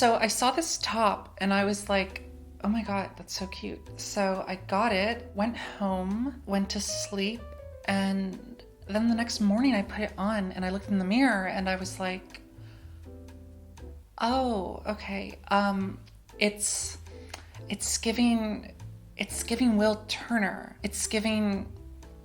So I saw this top and I was like, oh my God, that's so cute. So I got it, went home, went to sleep, and then the next morning I put it on and I looked in the mirror and I was like, oh, okay. It's giving Will Turner. It's giving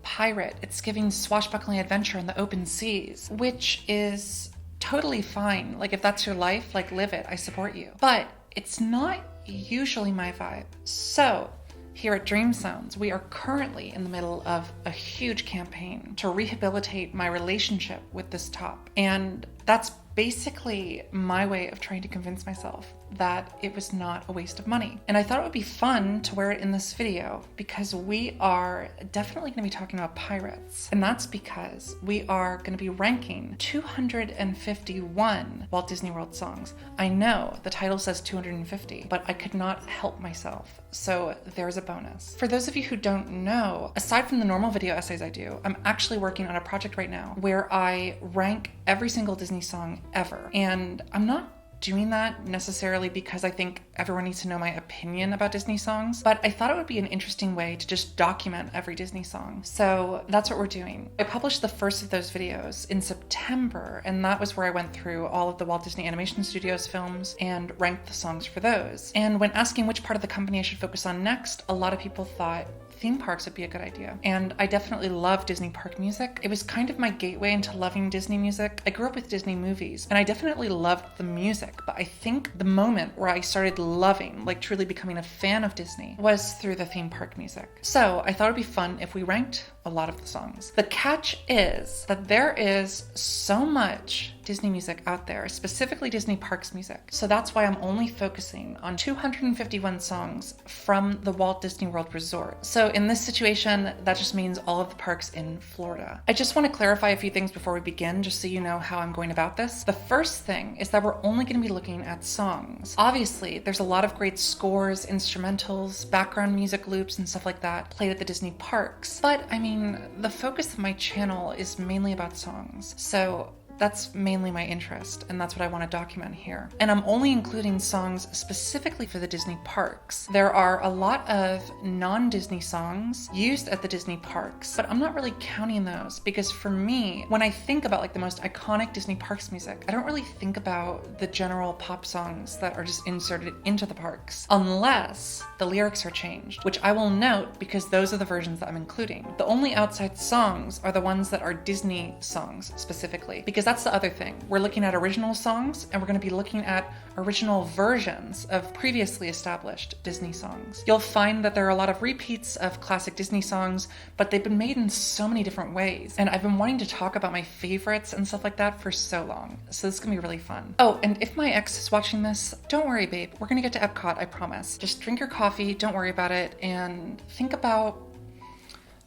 pirate. It's giving swashbuckling adventure in the open seas, which is totally fine. Like, if that's your life, like, live it. I support you. But it's not usually my vibe. So here at Dream Sounds, we are currently in the middle of a huge campaign to rehabilitate my relationship with this top. And that's basically my way of trying to convince myself that it was not a waste of money. And I thought it would be fun to wear it in this video because we are definitely going to be talking about pirates. And that's because we are going to be ranking 251 Walt Disney World songs. I know the title says 250, but I could not help myself. So there's a bonus. For those of you who don't know, aside from the normal video essays I do, I'm actually working on a project right now where I rank every single Disney song ever. And I'm not doing that necessarily because I think everyone needs to know my opinion about Disney songs, but I thought it would be an interesting way to just document every Disney song. So that's what we're doing. I published the first of those videos in September, and that was where I went through all of the Walt Disney Animation Studios films and ranked the songs for those. And when asking which part of the company I should focus on next, a lot of people thought theme parks would be a good idea. And I definitely love Disney park music. It was kind of my gateway into loving Disney music. I grew up with Disney movies and I definitely loved the music, but I think the moment where I started loving, like truly becoming a fan of Disney, was through the theme park music. So I thought it'd be fun if we ranked a lot of the songs. The catch is that there is so much Disney music out there, specifically Disney parks music. So that's why I'm only focusing on 251 songs from the Walt Disney World Resort. So in this situation, that just means all of the parks in Florida. I just want to clarify a few things before we begin, just so you know how I'm going about this. The first thing is that we're only going to be looking at songs. Obviously, there's a lot of great scores, instrumentals, background music loops, and stuff like that played at the Disney parks. But I mean, the focus of my channel is mainly about songs. So that's mainly my interest, and that's what I want to document here. And I'm only including songs specifically for the Disney parks. There are a lot of non-Disney songs used at the Disney parks, but I'm not really counting those because for me, when I think about like the most iconic Disney parks music, I don't really think about the general pop songs that are just inserted into the parks, unless the lyrics are changed, which I will note because those are the versions that I'm including. The only outside songs are the ones that are Disney songs specifically, because that's the other thing. We're looking at original songs and we're going to be looking at original versions of previously established Disney songs. You'll find that there are a lot of repeats of classic Disney songs, but they've been made in so many different ways. And I've been wanting to talk about my favorites and stuff like that for so long. So this is going to be really fun. Oh, and if my ex is watching this, don't worry, babe. We're going to get to Epcot, I promise. Just drink your coffee, don't worry about it, and think about,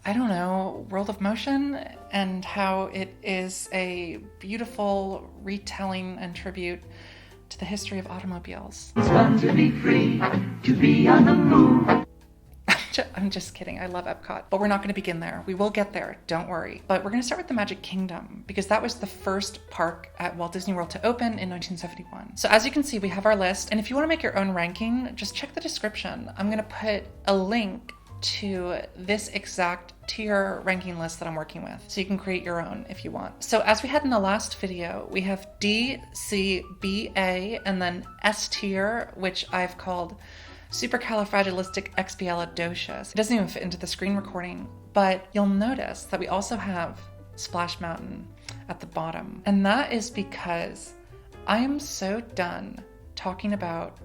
I don't know, World of Motion and how it is a beautiful retelling and tribute to the history of automobiles. It's fun to be free, to be on the move. I'm just kidding. I love Epcot, but we're not going to begin there. We will get there, don't worry. But we're going to start with the Magic Kingdom because that was the first park at Walt Disney World to open in 1971. So as you can see, we have our list. And if you want to make your own ranking, just check the description. I'm going to put a link to this exact tier ranking list that I'm working with, so you can create your own if you want. So as we had in the last video, we have D, C, B, A, and then S tier, which I've called supercalifragilisticexpialidocious. It doesn't even fit into the screen recording, but you'll notice that we also have Splash Mountain at the bottom. And that is because I am so done talking about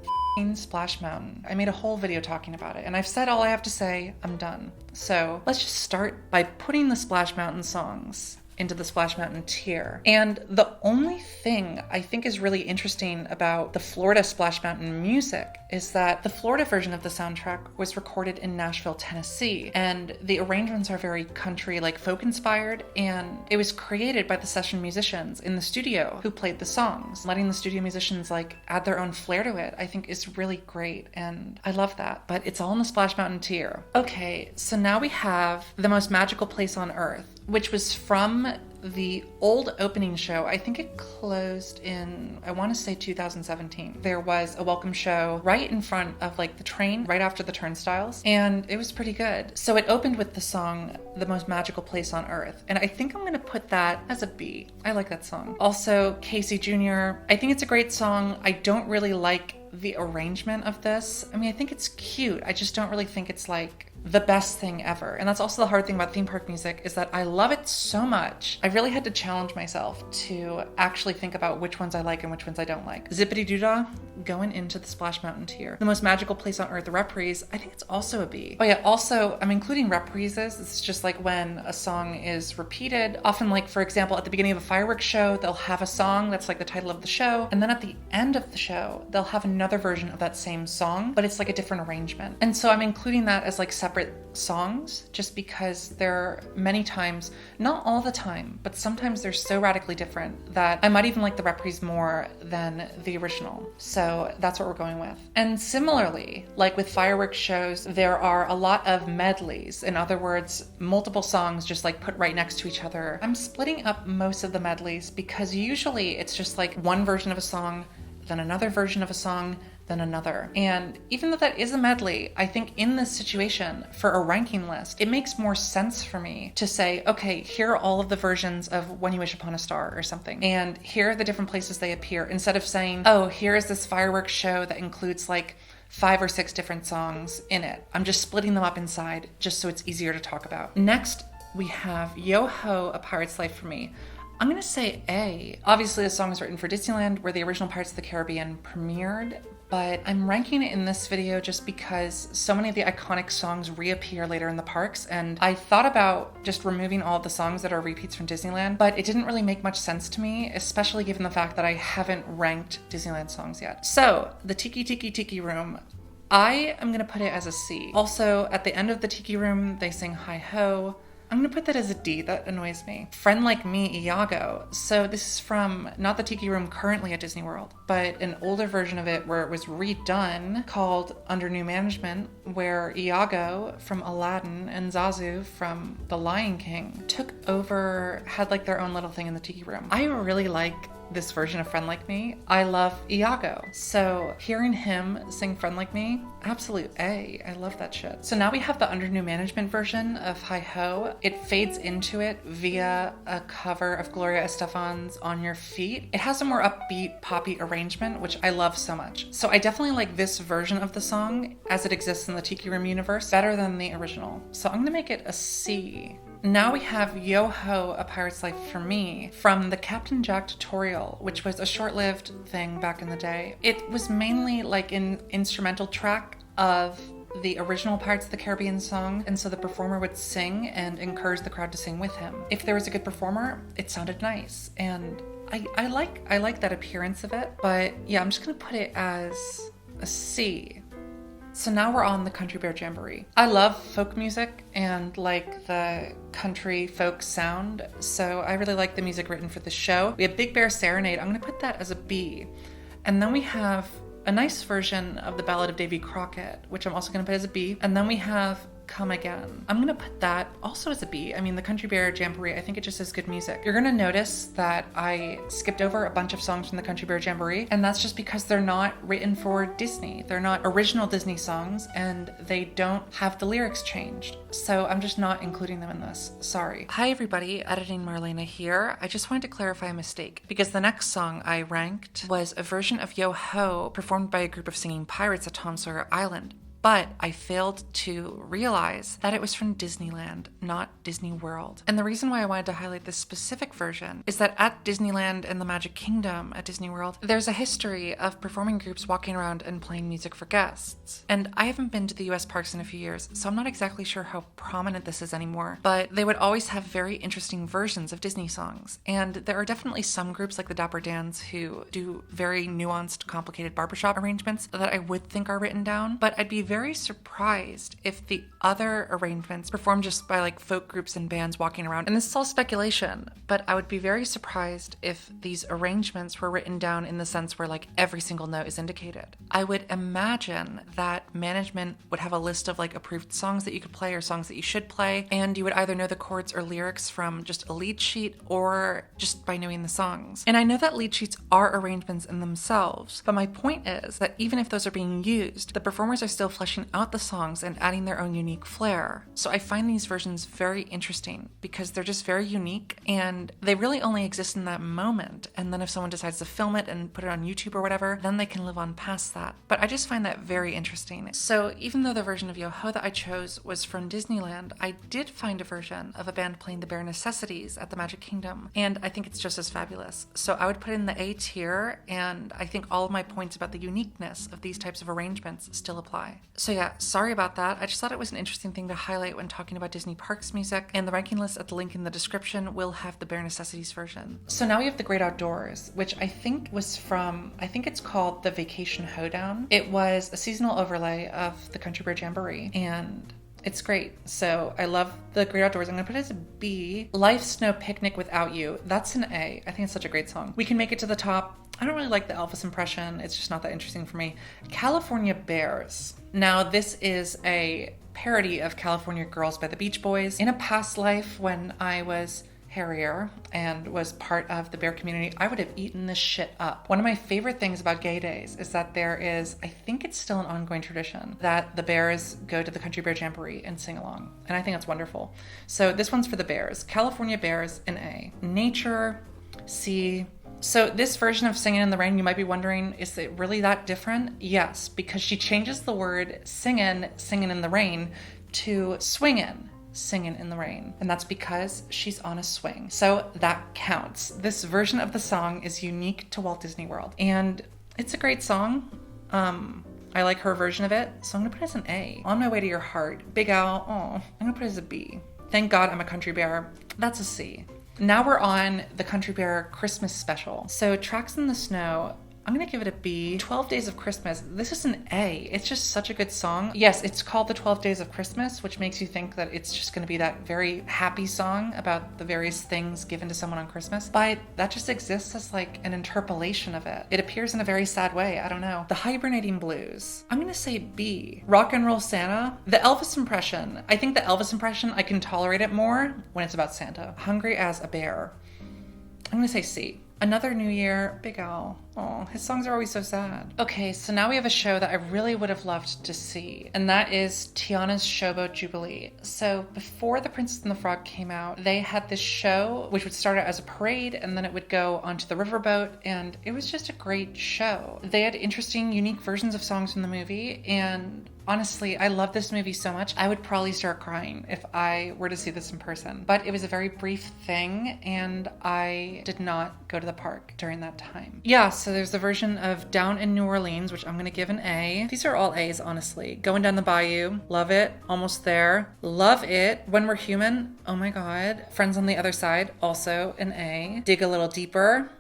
Splash Mountain. I made a whole video talking about it, and I've said all I have to say. I'm done. So let's just start by putting the Splash Mountain songs into the Splash Mountain tier. And the only thing I think is really interesting about the Florida Splash Mountain music is that the Florida version of the soundtrack was recorded in Nashville, Tennessee, and the arrangements are very country, like folk inspired, and it was created by the session musicians in the studio who played the songs. Letting the studio musicians like add their own flair to it, I think is really great, and I love that, but it's all in the Splash Mountain tier. Okay, so now we have The Most Magical Place on Earth, which was from the old opening show, I think it closed in, I want to say 2017. There was a welcome show right in front of like the train, right after the turnstiles, and it was pretty good. So it opened with the song, The Most Magical Place on Earth, and I think I'm going to put that as a B. I like that song. Also, Casey Jr., I think it's a great song. I don't really like the arrangement of this. I mean, I think it's cute. I just don't really think it's like the best thing ever. And that's also the hard thing about theme park music, is that I love it so much. I really had to challenge myself to actually think about which ones I like and which ones I don't like. Zippity Doodah, going into the Splash Mountain tier. The Most Magical Place on Earth, the reprise, I think it's also a B. Oh yeah, also, I'm including reprises. It's just like when a song is repeated. Often, like, for example, at the beginning of a fireworks show, they'll have a song that's like the title of the show. And then at the end of the show, they'll have another version of that same song, but it's like a different arrangement. And so I'm including that as like separate songs, just because they're many times, not all the time, but sometimes they're so radically different that I might even like the reprise more than the original. So that's what we're going with. And similarly, like with fireworks shows, there are a lot of medleys. In other words, multiple songs just like put right next to each other. I'm splitting up most of the medleys because usually it's just like one version of a song, then another version of a song, then another. And even though that is a medley, I think in this situation, for a ranking list, it makes more sense for me to say, okay, here are all of the versions of When You Wish Upon a Star or something. And here are the different places they appear, instead of saying, oh, here is this fireworks show that includes like 5 or 6 different songs in it. I'm just splitting them up inside just so it's easier to talk about. Next, we have Yo Ho, A Pirate's Life for Me. I'm going to say A. Obviously, the song was written for Disneyland, where the original Pirates of the Caribbean premiered, but I'm ranking it in this video just because so many of the iconic songs reappear later in the parks, and I thought about just removing all of the songs that are repeats from Disneyland, but it didn't really make much sense to me, especially given the fact that I haven't ranked Disneyland songs yet. So, the Tiki Tiki Tiki Room, I am going to put it as a C. Also, at the end of the Tiki Room, they sing Hi Ho. I'm going to put that as a D. That annoys me. Friend Like Me, Iago. So this is from not the Tiki Room currently at Disney World, but an older version of it where it was redone called Under New Management, where Iago from Aladdin and Zazu from The Lion King took over, had like their own little thing in the Tiki Room. I really like this version of Friend Like Me. I love Iago. So hearing him sing Friend Like Me, absolute A. I love that shit. So now we have the Under New Management version of Hi Ho. It fades into it via a cover of Gloria Estefan's On Your Feet. It has a more upbeat, poppy arrangement, which I love so much. So I definitely like this version of the song as it exists in the Tiki Room universe better than the original. So I'm gonna make it a C. Now we have Yo Ho, A Pirate's Life for Me from the Captain Jack tutorial, which was a short-lived thing back in the day. It was mainly like an instrumental track of the original Pirates of the Caribbean song, and so the performer would sing and encourage the crowd to sing with him. If there was a good performer, it sounded nice, and I like that appearance of it, but yeah, I'm just gonna put it as a C. So now we're on the Country Bear Jamboree. I love folk music and like the country folk sound, so I really like the music written for the show. We have Big Bear Serenade. I'm gonna put that as a B. And then we have a nice version of the Ballad of Davy Crockett, which I'm also gonna put as a B. And then we have Come Again. I'm gonna put that also as a B. I mean, the Country Bear Jamboree, I think it just is good music. You're gonna notice that I skipped over a bunch of songs from the Country Bear Jamboree, and that's just because they're not written for Disney. They're not original Disney songs, and they don't have the lyrics changed. So I'm just not including them in this. Sorry. Hi everybody, Editing Marlena here. I just wanted to clarify a mistake, because the next song I ranked was a version of Yo Ho performed by a group of singing pirates at Tom Sawyer Island. But I failed to realize that it was from Disneyland, not Disney World. And the reason why I wanted to highlight this specific version is that at Disneyland and the Magic Kingdom at Disney World, there's a history of performing groups walking around and playing music for guests. And I haven't been to the US parks in a few years, so I'm not exactly sure how prominent this is anymore, but they would always have very interesting versions of Disney songs. And there are definitely some groups like the Dapper Dans who do very nuanced, complicated barbershop arrangements that I would think are written down, but I'd be very very surprised if the other arrangements performed just by like folk groups and bands walking around. And this is all speculation, but I would be very surprised if these arrangements were written down in the sense where like every single note is indicated. I would imagine that management would have a list of like approved songs that you could play or songs that you should play, and you would either know the chords or lyrics from just a lead sheet or just by knowing the songs. And I know that lead sheets are arrangements in themselves, but my point is that even if those are being used, the performers are still fleshing out the songs and adding their own unique flair. So I find these versions very interesting because they're just very unique and they really only exist in that moment. And then if someone decides to film it and put it on YouTube or whatever, then they can live on past that. But I just find that very interesting. So even though the version of Yo-Ho that I chose was from Disneyland, I did find a version of a band playing the Bare Necessities at the Magic Kingdom, and I think it's just as fabulous. So I would put in the A tier, and I think all of my points about the uniqueness of these types of arrangements still apply. So yeah, sorry about that. I just thought it was an interesting thing to highlight when talking about Disney Parks music, and the ranking list at the link in the description will have the Bare Necessities version. So now we have The Great Outdoors, which I think was from, I think it's called The Vacation Hoedown. It was a seasonal overlay of the Country Bear Jamboree, and it's great. So I love The Great Outdoors. I'm gonna put it as a B. Life's No Picnic Without You. That's an A. I think it's such a great song. We Can Make It to the Top. I don't really like the Elvis impression. It's just not that interesting for me. California Bears. Now this is a parody of California Girls by the Beach Boys. In a past life when I was Harrier and was part of the bear community, I would have eaten this shit up. One of my favorite things about Gay Days is that there is, I think it's still an ongoing tradition, that the bears go to the Country Bear Jamboree and sing along. And I think that's wonderful. So this one's for the Bears. California Bears, an A. Nature, C. So this version of Singin' in the Rain, you might be wondering, is it really that different? Yes, because she changes the word singin' in the rain to swingin'. Singing in the rain. And that's because she's on a swing. So that counts. This version of the song is unique to Walt Disney World. And it's a great song. I like her version of it. So I'm gonna put it as an A. On My Way to Your Heart. Big Al, oh, I'm gonna put it as a B. Thank God I'm a Country Bear. That's a C. Now we're on the Country Bear Christmas special. So Tracks in the Snow, I'm gonna give it a B. 12 Days of Christmas. This is an A. It's just such a good song. Yes, it's called the 12 Days of Christmas, which makes you think that it's just gonna be that very happy song about the various things given to someone on Christmas. But that just exists as like an interpolation of it. It appears in a very sad way. I don't know. The Hibernating Blues. I'm gonna say B. Rock and Roll Santa. The Elvis impression. I think the Elvis impression, I can tolerate it more when it's about Santa. Hungry as a Bear. I'm gonna say C. Another New Year, Big Al. Oh, his songs are always so sad. Okay, so now we have a show that I really would have loved to see, and that is Tiana's Showboat Jubilee. So before The Princess and the Frog came out, they had this show, which would start out as a parade, and then it would go onto the riverboat, and it was just a great show. They had interesting, unique versions of songs from the movie, and honestly, I love this movie so much, I would probably start crying if I were to see this in person. But it was a very brief thing, and I did not go to the park during that time. Yeah, so there's the version of Down in New Orleans, which I'm gonna give an A. These are all A's, honestly. Going Down the Bayou, love it, almost there. Love it. When We're Human, oh my God. Friends on the Other Side, also an A. Dig a Little Deeper,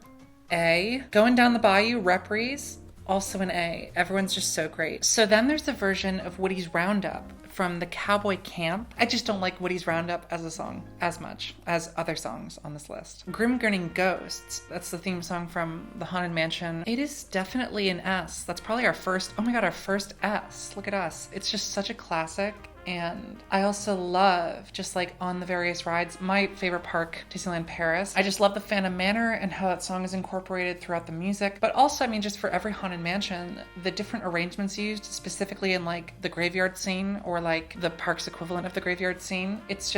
A. Going Down the Bayou, Reprise, also an A. Everyone's just so great. So then there's the version of Woody's Roundup from the Cowboy Camp. I just don't like Woody's Roundup as a song as much as other songs on this list. Grim Grinning Ghosts, that's the theme song from the Haunted Mansion. It is definitely an S. That's probably our first, oh my God, our first S. Look at us. It's just such a classic. And I also love, just like on the various rides, my favorite park, Disneyland Paris. I just love the Phantom Manor and how that song is incorporated throughout the music. But also, I mean, just for every Haunted Mansion, the different arrangements used, specifically in like the graveyard scene or like the park's equivalent of the graveyard scene, it's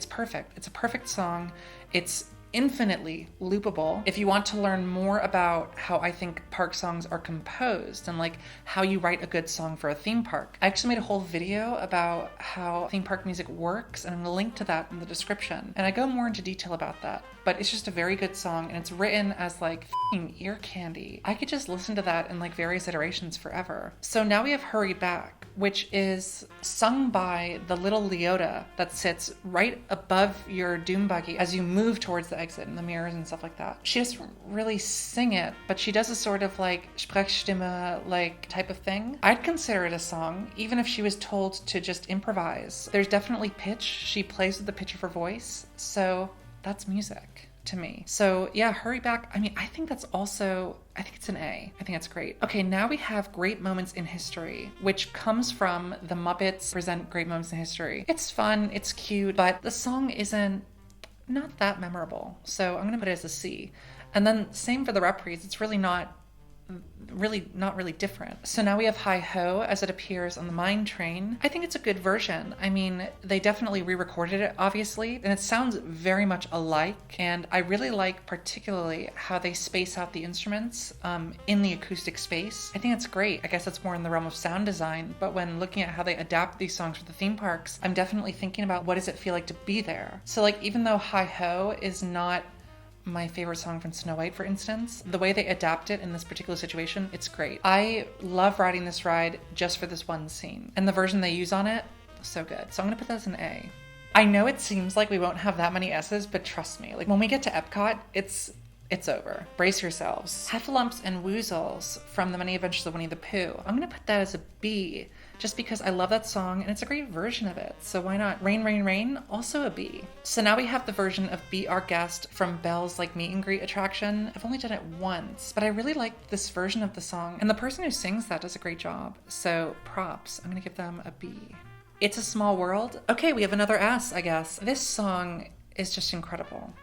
perfect. It's a perfect song. It's infinitely loopable. If you want to learn more about how I think park songs are composed and like how you write a good song for a theme park, I actually made a whole video about how theme park music works, and I'm gonna link to that in the description. And I go more into detail about that. but it's just a very good song, and it's written as like f***ing ear candy. I could just listen to that in like various iterations forever. So now we have Hurry Back, which is sung by the little Leota that sits right above your doom buggy as you move towards the exit and the mirrors and stuff like that. She doesn't really sing it, but she does a sort of like Sprechstimme like type of thing. I'd consider it a song, even if she was told to just improvise. There's definitely pitch. She plays with the pitch of her voice, so that's music to me. So yeah, Hurry Back. I mean, I think it's an A. I think it's great. Okay, now we have Great Moments in History, which comes from the Muppets Present Great Moments in History. It's fun, it's cute, but the song isn't not that memorable. So I'm gonna put it as a C. And then same for the reprise. It's really not really different. So now we have Hi Ho as it appears on the Mine Train. I think it's a good version. I mean, they definitely re-recorded it, obviously, and it sounds very much alike. And I really like particularly how they space out the instruments in the acoustic space. I think it's great. I guess it's more in the realm of sound design, but when looking at how they adapt these songs for the theme parks, I'm definitely thinking about what does it feel like to be there. So like, even though Hi Ho is not my favorite song from Snow White, for instance, the way they adapt it in this particular situation, it's great. I love riding this ride just for this one scene, and the version they use on it, so good. So I'm gonna put that as an A. I know it seems like we won't have that many S's, but trust me, like when we get to Epcot, it's over. Brace yourselves. Heffalumps and Woozles from The Many Adventures of Winnie the Pooh. I'm gonna put that as a B, just because I love that song and it's a great version of it. So why not? Rain, Rain, Rain, also a B. So now we have the version of Be Our Guest from Belle's like meet and greet attraction. I've only done it once, but I really like this version of the song, and the person who sings that does a great job. So props. I'm gonna give them a B. It's a Small World. Okay, we have another S, I guess. This song is just incredible.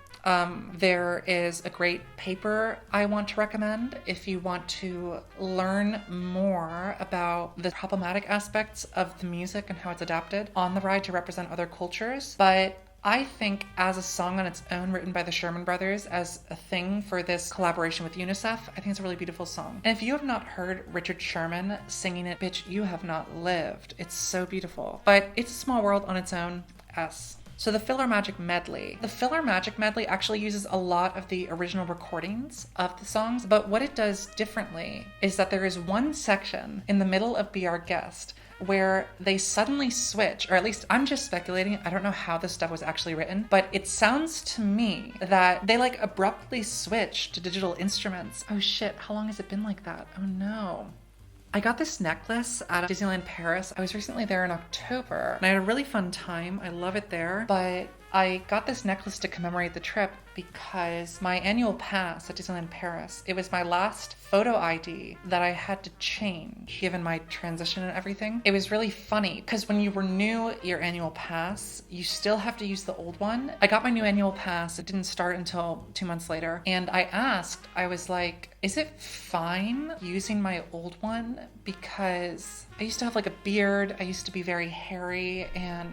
There is a great paper I want to recommend if you want to learn more about the problematic aspects of the music and how it's adapted on the ride to represent other cultures. But I think as a song on its own, written by the Sherman Brothers as a thing for this collaboration with UNICEF, I think it's a really beautiful song. And if you have not heard Richard Sherman singing it, bitch, you have not lived. It's so beautiful. But It's a Small World on its own, S. So the Filler Magic Medley. The Filler Magic Medley actually uses a lot of the original recordings of the songs, but what it does differently is that there is one section in the middle of Be Our Guest where they suddenly switch, or at least I'm just speculating, I don't know how this stuff was actually written, but it sounds to me that they like abruptly switch to digital instruments. Oh shit, how long has it been like that? Oh no. I got this necklace out of Disneyland Paris. I was recently there in October and I had a really fun time. I love it there, but I got this necklace to commemorate the trip because my annual pass at Disneyland Paris, it was my last photo ID that I had to change given my transition and everything. It was really funny because when you renew your annual pass, you still have to use the old one. I got my new annual pass. It didn't start until 2 months later. And I was like, is it fine using my old one? Because I used to have like a beard. I used to be very hairy and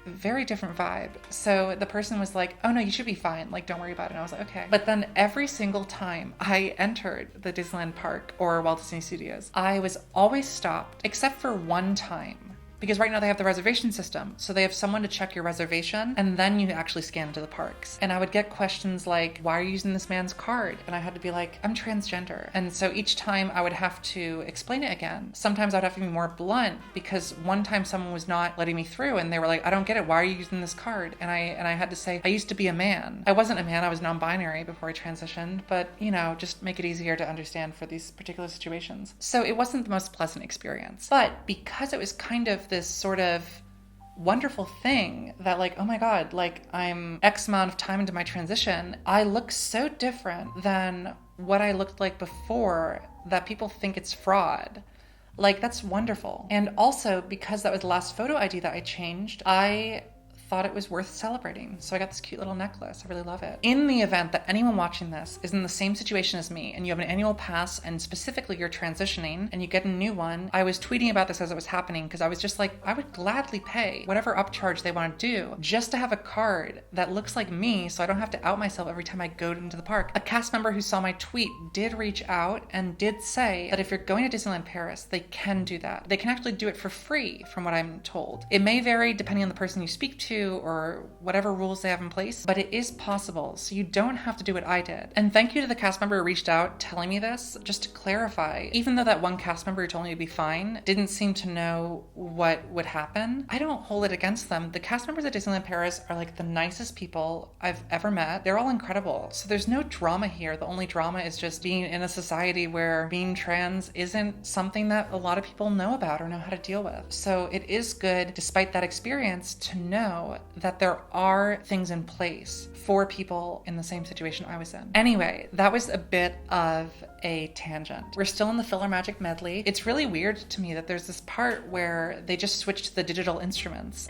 very different vibe. So the person was like, oh no, you should be fine. Like, don't worry about it. And I was like, okay. But then every single time I entered the Disneyland park or Walt Disney Studios, I was always stopped, except for one time. Because right now they have the reservation system. So they have someone to check your reservation and then you actually scan into the parks. And I would get questions like, why are you using this man's card? And I had to be like, I'm transgender. And so each time I would have to explain it again. Sometimes I'd have to be more blunt because one time someone was not letting me through and they were like, I don't get it. Why are you using this card? And I had to say, I used to be a man. I wasn't a man. I was non-binary before I transitioned, but you know, just make it easier to understand for these particular situations. So it wasn't the most pleasant experience, but because it was kind of this sort of wonderful thing that like, oh my God, like I'm X amount of time into my transition, I look so different than what I looked like before that people think it's fraud. Like, that's wonderful. And also because that was the last photo ID that I changed, I thought it was worth celebrating. So I got this cute little necklace. I really love it. In the event that anyone watching this is in the same situation as me and you have an annual pass and specifically you're transitioning and you get a new one, I was tweeting about this as it was happening because I was just like, I would gladly pay whatever upcharge they want to do just to have a card that looks like me so I don't have to out myself every time I go into the park. A cast member who saw my tweet did reach out and did say that if you're going to Disneyland Paris, they can do that. They can actually do it for free from what I'm told. It may vary depending on the person you speak to to or whatever rules they have in place, but it is possible. So you don't have to do what I did. And thank you to the cast member who reached out telling me this, just to clarify. Even though that one cast member who told me to be fine didn't seem to know what would happen, I don't hold it against them. The cast members at Disneyland Paris are like the nicest people I've ever met. They're all incredible. So there's no drama here. The only drama is just being in a society where being trans isn't something that a lot of people know about or know how to deal with. So it is good, despite that experience, to know that there are things in place for people in the same situation I was in. Anyway, that was a bit of a tangent. We're still in the Filler Magic medley. It's really weird to me that there's this part where they just switched to the digital instruments.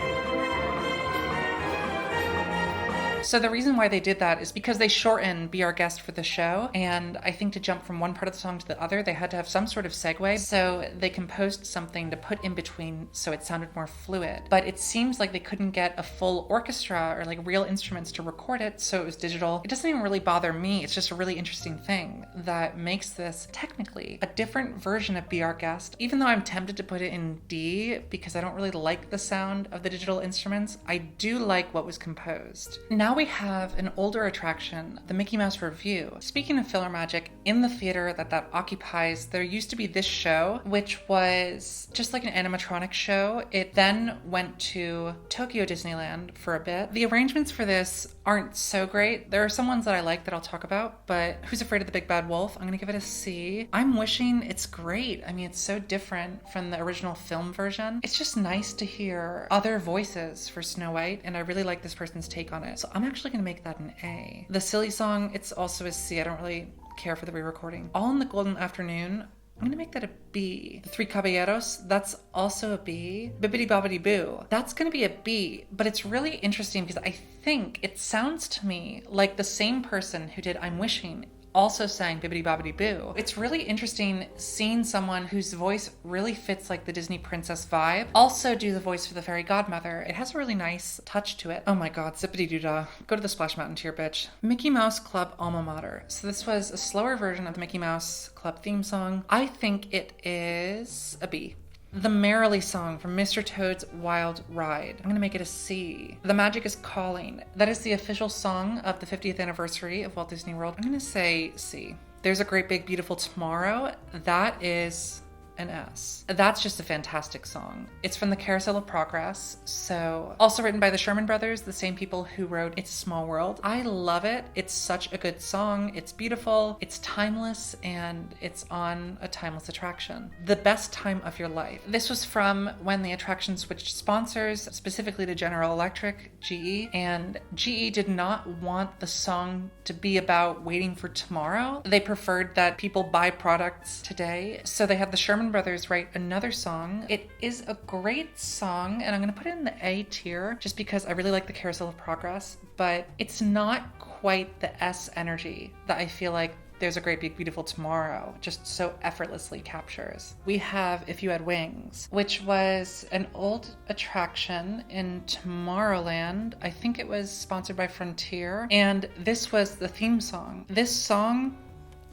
So the reason why they did that is because they shortened Be Our Guest for the show, and I think to jump from one part of the song to the other, they had to have some sort of segue, so they composed something to put in between so it sounded more fluid. But it seems like they couldn't get a full orchestra or like real instruments to record it, so it was digital. It doesn't even really bother me. It's just a really interesting thing that makes this technically a different version of Be Our Guest. Even though I'm tempted to put it in D because I don't really like the sound of the digital instruments, I do like what was composed. Now we have an older attraction, the Mickey Mouse Revue. Speaking of Filler Magic, in the theater that occupies, there used to be this show, which was just like an animatronic show. It then went to Tokyo Disneyland for a bit. The arrangements for this aren't so great. There are some ones that I like that I'll talk about, but Who's Afraid of the Big Bad Wolf? I'm gonna give it a C. I'm wishing it's great. I mean, it's so different from the original film version. It's just nice to hear other voices for Snow White, and I really like this person's take on it. So I'm actually gonna make that an A. The Silly Song, it's also a C. I don't really care for the re-recording. All in the Golden Afternoon, I'm gonna make that a B. The Three Caballeros, that's also a B. Bibbidi Bobbidi Boo, that's gonna be a B, but it's really interesting because I think it sounds to me like the same person who did I'm Wishing also sang Bibbidi Bobbidi Boo. It's really interesting seeing someone whose voice really fits like the Disney princess vibe also do the voice for the fairy godmother. It has a really nice touch to it. Oh my god, zippity doo dah. Go to the Splash Mountain tier, bitch. Mickey Mouse Club Alma Mater. So this was a slower version of the Mickey Mouse Club theme song. I think it is a B. The Merrily Song from Mr. Toad's Wild Ride. I'm gonna make it a C. The Magic is Calling. That is the official song of the 50th anniversary of Walt Disney World. I'm gonna say C. There's a Great Big Beautiful Tomorrow. That is an S. That's just a fantastic song. It's from the Carousel of Progress, so also written by the Sherman Brothers, the same people who wrote It's a Small World. I love it. It's such a good song. It's beautiful, it's timeless, and it's on a timeless attraction. The best time of your life. This was from when the attraction switched sponsors, specifically to General Electric, GE, and GE did not want the song to be about waiting for tomorrow. They preferred that people buy products today, so they had the Sherman Brothers write another song. It is a great song, and I'm going to put it in the A tier just because I really like the Carousel of Progress, but it's not quite the S energy that I feel like There's a Great Big Beautiful Tomorrow just so effortlessly captures. We have If You Had Wings, which was an old attraction in Tomorrowland. I think it was sponsored by Frontier, and this was the theme song. This song,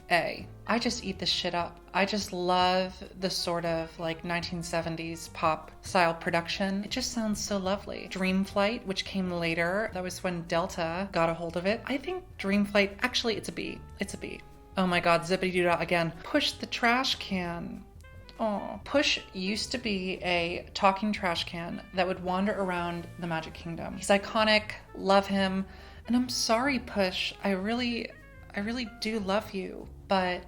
A. I just eat this shit up. I just love the sort of like 1970s pop style production. It just sounds so lovely. Dream Flight, which came later, that was when Delta got a hold of it. I think Dream Flight, actually it's a B. It's a B. Oh my god, zippity doo dah again. Push the Trash Can. Oh, Push used to be a talking trash can that would wander around the Magic Kingdom. He's iconic, love him, and I'm sorry, Push. I really do love you, but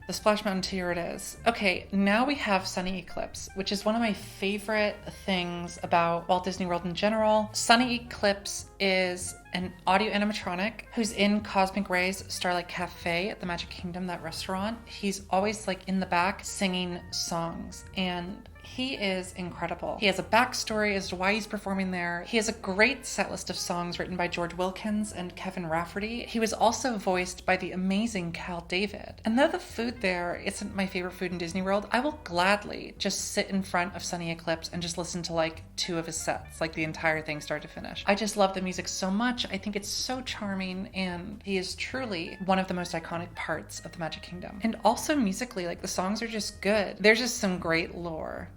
the Splash Mountain tier it is. Okay, now we have Sunny Eclipse, which is one of my favorite things about Walt Disney World in general. Sunny Eclipse is an audio animatronic who's in Cosmic Rays Starlight Cafe at the Magic Kingdom, that restaurant. He's always like in the back singing songs, and he is incredible. He has a backstory as to why he's performing there. He has a great set list of songs written by George Wilkins and Kevin Rafferty. He was also voiced by the amazing Cal David. And though the food there isn't my favorite food in Disney World, I will gladly just sit in front of Sunny Eclipse and just listen to like 2 of his sets, like the entire thing start to finish. I just love the music so much. much. I think it's so charming, and he is truly one of the most iconic parts of the Magic Kingdom. And also musically, like, the songs are just good. There's just some great lore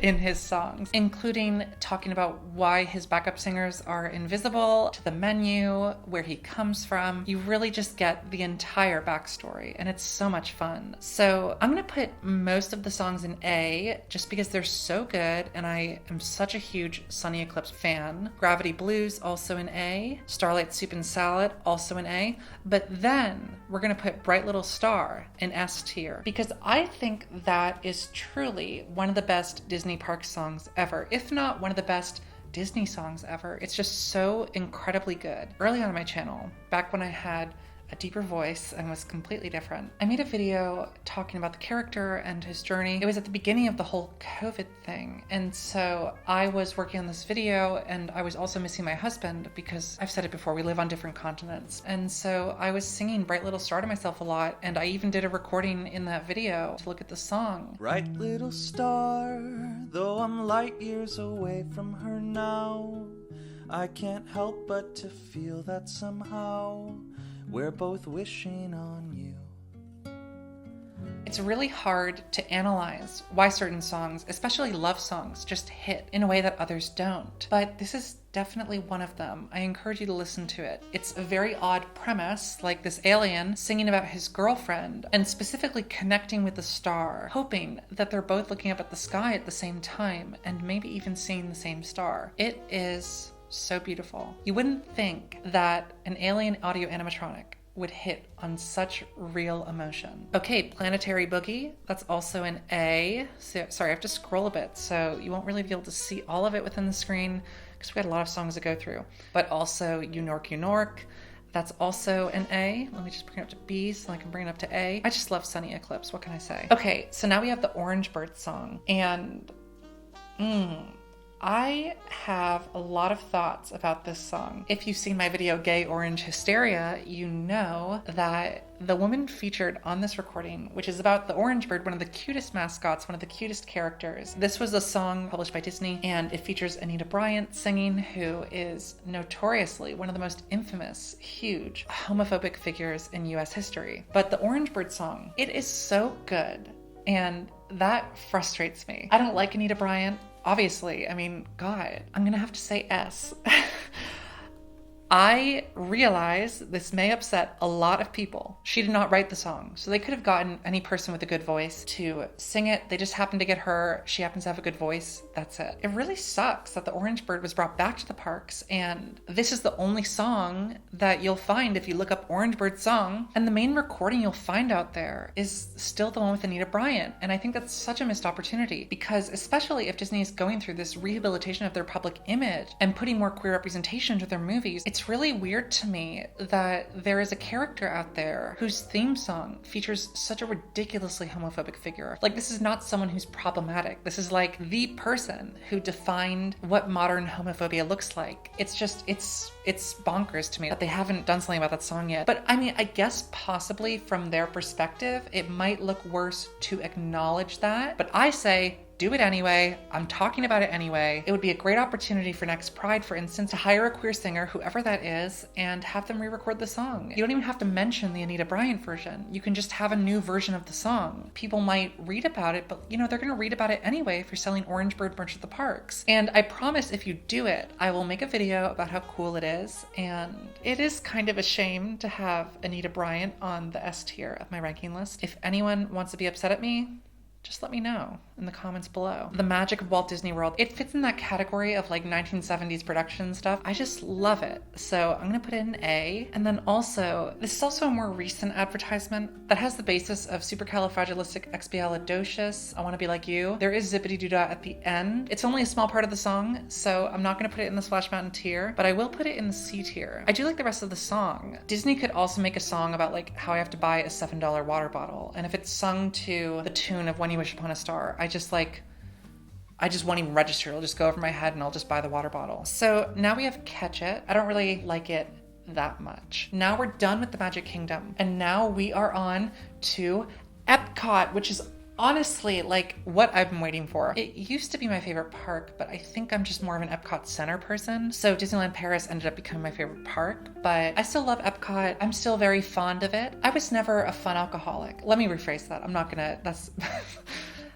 in his songs, including talking about why his backup singers are invisible, to the menu, where he comes from. You really just get the entire backstory, and it's so much fun. So I'm gonna put most of the songs in A, just because they're so good, and I am such a huge Sunny Eclipse fan. Gravity Blues, also in A. Starlight Soup and Salad, also in A. But then we're gonna put Bright Little Star in S tier, because I think that is truly one of the best Disney park songs ever, if not one of the best Disney songs ever. It's just so incredibly good. Early on in my channel, back when I had a deeper voice and was completely different, I made a video talking about the character and his journey. It was at the beginning of the whole COVID thing, and so I was working on this video, and I was also missing my husband because, I've said it before, we live on different continents, and so I was singing Bright Little Star to myself a lot, and I even did a recording in that video to look at the song. Bright little star, though I'm light years away from her now, I can't help but to feel that somehow we're both wishing on you. It's really hard to analyze why certain songs, especially love songs, just hit in a way that others don't. But this is definitely one of them. I encourage you to listen to it. It's a very odd premise, like this alien singing about his girlfriend and specifically connecting with the star, hoping that they're both looking up at the sky at the same time and maybe even seeing the same star. It is so beautiful. You wouldn't think that an alien audio animatronic would hit on such real emotion. Okay, Planetary Boogie, that's also an A. So, sorry, I have to scroll a bit, so you won't really be able to see all of it within the screen because we had a lot of songs to go through. But also You Nork, that's also an A. Let me just bring it up to B so I can bring it up to A. I just love Sunny Eclipse, what can I say? Okay, so now we have the Orange Bird song, and I have a lot of thoughts about this song. If you've seen my video, Gay Orange Hysteria, you know that the woman featured on this recording, which is about the orange bird, one of the cutest mascots, one of the cutest characters. This was a song published by Disney, and it features Anita Bryant singing, who is notoriously one of the most infamous, huge, homophobic figures in US history. But the Orange Bird song, it is so good, and that frustrates me. I don't like Anita Bryant. Obviously, I mean, God, I'm gonna have to say S. I realize this may upset a lot of people. She did not write the song, so they could have gotten any person with a good voice to sing it. They just happened to get her. She happens to have a good voice. That's it. It really sucks that the Orange Bird was brought back to the parks, and this is the only song that you'll find if you look up Orange Bird song, and the main recording you'll find out there is still the one with Anita Bryant. And I think that's such a missed opportunity, because especially if Disney is going through this rehabilitation of their public image and putting more queer representation into their movies, it's really weird to me that there is a character out there whose theme song features such a ridiculously homophobic figure. Like, this is not someone who's problematic. This is like the person who defined what modern homophobia looks like. It's just, it's bonkers to me that they haven't done something about that song yet. But I mean, I guess possibly from their perspective, it might look worse to acknowledge that. But I say, do it anyway. I'm talking about it anyway. It would be a great opportunity for next Pride, for instance, to hire a queer singer, whoever that is, and have them re-record the song. You don't even have to mention the Anita Bryant version. You can just have a new version of the song. People might read about it, but they're gonna read about it anyway if you're selling Orange Bird merch at the parks. And I promise if you do it, I will make a video about how cool it is. And it is kind of a shame to have Anita Bryant on the S tier of my ranking list. If anyone wants to be upset at me, just let me know in the comments below. The Magic of Walt Disney World, it fits in that category of like 1970s production stuff. I just love it. So I'm gonna put it in A. And then also, this is also a more recent advertisement that has the basis of supercalifragilisticexpialidocious, I Wanna Be Like You. There is Zippity Doo Dah at the end. It's only a small part of the song, so I'm not gonna put it in the Splash Mountain tier, but I will put it in the C tier. I do like the rest of the song. Disney could also make a song about like how I have to buy a $7 water bottle. And if it's sung to the tune of When You Wish Upon a Star, I just won't even register. It'll just go over my head and I'll just buy the water bottle. So now we have Catch It. I don't really like it that much. Now we're done with the Magic Kingdom, and now we are on to Epcot, which is Honestly, like what I've been waiting for. It used to be my favorite park, but I think I'm just more of an Epcot Center person. So Disneyland Paris ended up becoming my favorite park, but I still love Epcot. I'm still very fond of it. I was never a fun alcoholic. Let me rephrase that. I'm not gonna, that's...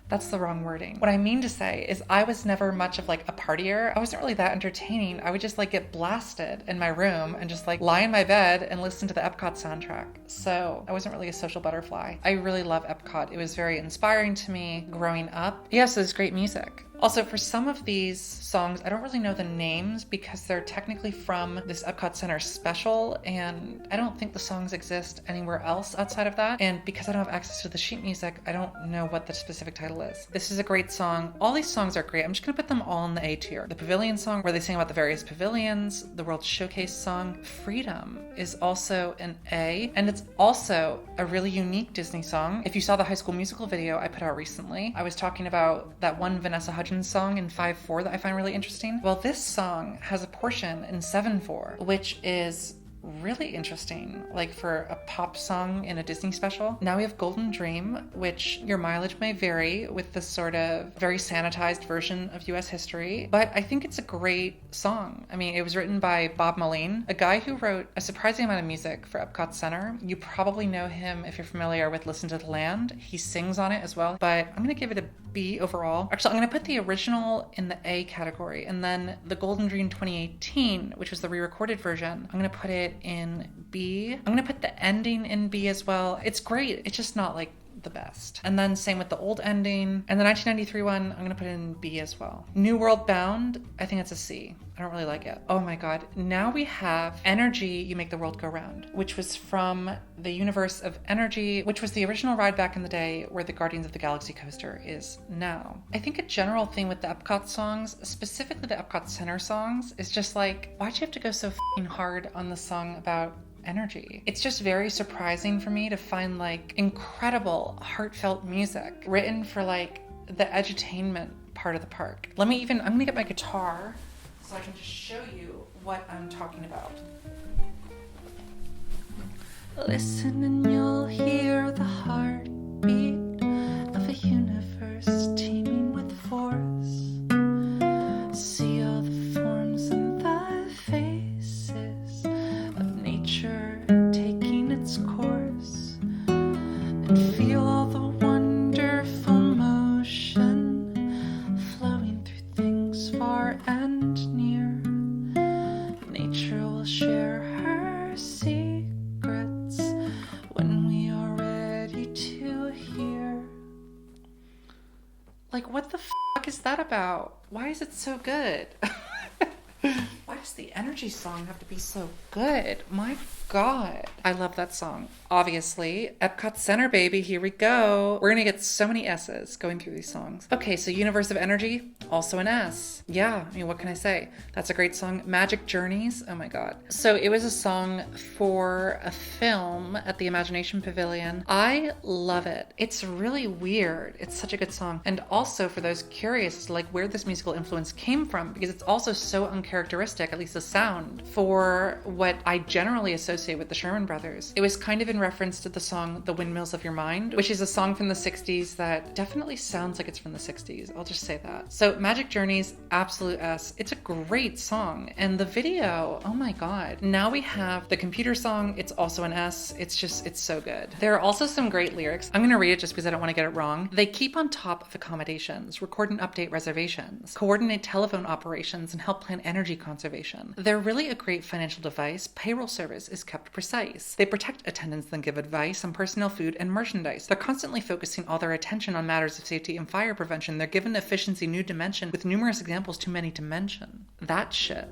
That's the wrong wording. What I mean to say is I was never much of like a partier. I wasn't really that entertaining. I would just like get blasted in my room and just like lie in my bed and listen to the Epcot soundtrack. So I wasn't really a social butterfly. I really love Epcot. It was very inspiring to me growing up. Yes, it's great music. Also, for some of these songs, I don't really know the names because they're technically from this Epcot Center special, and I don't think the songs exist anywhere else outside of that. And because I don't have access to the sheet music, I don't know what the specific title is. This is a great song. All these songs are great. I'm just gonna put them all in the A tier. The Pavilion song, where they sing about the various pavilions, the World Showcase song, Freedom, is also an A, and it's also a really unique Disney song. If you saw the High School Musical video I put out recently, I was talking about that one Vanessa Hudgens song in 5/4 that I find really interesting. Well, this song has a portion in 7/4, which is really interesting, like for a pop song in a Disney special. Now we have Golden Dream, which your mileage may vary with this sort of very sanitized version of US history, but I think it's a great song. I mean, it was written by Bob Moline, a guy who wrote a surprising amount of music for Epcot Center. You probably know him if you're familiar with Listen to the Land. He sings on it as well, but I'm gonna give it a B overall. Actually, I'm gonna put the original in the A category, and then the Golden Dream 2018, which was the re-recorded version, I'm gonna put it in B. I'm gonna put the ending in B as well. It's great. It's just not like the best. And then same with the old ending. And the 1993 one, I'm gonna put it in B as well. New World Bound, I think it's a C. I don't really like it. Oh my God. Now we have Energy, You Make the World Go Round, which was from the universe of Energy, which was the original ride back in the day where the Guardians of the Galaxy coaster is now. I think a general thing with the Epcot songs, specifically the Epcot Center songs, is just like, why'd you have to go so f***ing hard on the song about energy? It's just very surprising for me to find like incredible heartfelt music written for like the edutainment part of the park. I'm gonna get my guitar so I can just show you what I'm talking about. Listen and you'll hear the heartbeat of a universe teeming with force. See all the forms and the faces of nature taking its course, and feel all the wonderful motion flowing through things far and near. Nature will share her secrets when we are ready to hear. Like, what the fuck is that about? Why is it so good? Why does the energy song have to be so good? My God. I love that song. Obviously, Epcot Center, baby. Here we go. We're gonna get so many S's going through these songs. Okay, so Universe of Energy, also an S. Yeah, I mean, what can I say? That's a great song. Magic Journeys, oh my God. So it was a song for a film at the Imagination Pavilion. I love it. It's really weird. It's such a good song. And also for those curious as to like where this musical influence came from, because it's also so uncharacteristic, at least the sound, for what I generally associate with the Sherman Brothers. It was kind of in reference to the song The Windmills of Your Mind, which is a song from the 60s that definitely sounds like it's from the 60s. I'll just say that. So Magic Journeys, absolute S. It's a great song. And the video, oh my God. Now we have the computer song. It's also an S. It's so good. There are also some great lyrics. I'm going to read it just because I don't want to get it wrong. They keep on top of accommodations, record and update reservations, coordinate telephone operations, and help plan energy conservation. They're really a great financial device. Payroll service is kept precise. They protect attendance, then give advice on personnel, food, and merchandise. They're constantly focusing all their attention on matters of safety and fire prevention. They're given efficiency new dimension with numerous examples too many to mention. That shit.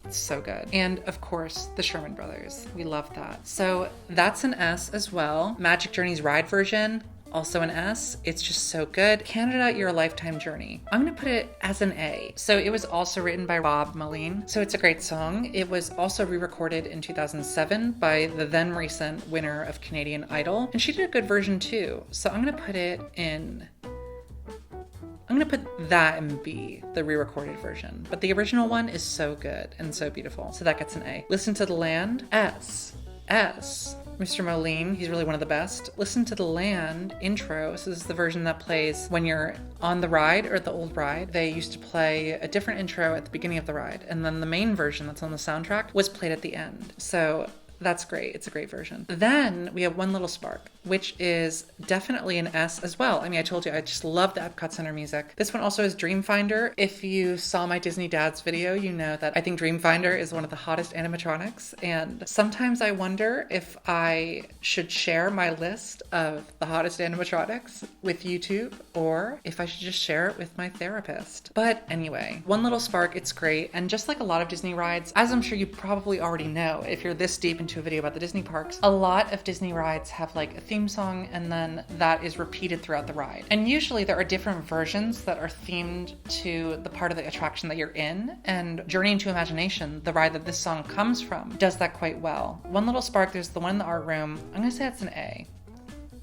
It's so good. And of course, the Sherman Brothers. We love that. So that's an S as well. Magic Journeys ride version, also an S. It's just so good. Canada, Your Lifetime Journey. I'm going to put it as an A. So it was also written by Bob Moline. So it's a great song. It was also re-recorded in 2007 by the then recent winner of Canadian Idol. And she did a good version too. So I'm going to put it in... I'm going to put that in B, the re-recorded version. But the original one is so good and so beautiful. So that gets an A. Listen to the Land, S. S. Mr. Moline. He's really one of the best. Listen to the Land intro. So this is the version that plays when you're on the ride or the old ride. They used to play a different intro at the beginning of the ride. And then the main version that's on the soundtrack was played at the end. So that's great. It's a great version. Then we have One Little Spark, which is definitely an S as well. I mean, I told you, I just love the Epcot Center music. This one also is Dreamfinder. If you saw my Disney Dads video, you know that I think Dreamfinder is one of the hottest animatronics. And sometimes I wonder if I should share my list of the hottest animatronics with YouTube, or if I should just share it with my therapist. But anyway, One Little Spark, it's great. And just like a lot of Disney rides, as I'm sure you probably already know, if you're this deep into a video about the Disney parks, a lot of Disney rides have like a theme song, and then that is repeated throughout the ride. And usually there are different versions that are themed to the part of the attraction that you're in, and Journey into Imagination, the ride that this song comes from, does that quite well. One Little Spark, there's the one in the art room. I'm gonna say that's an A.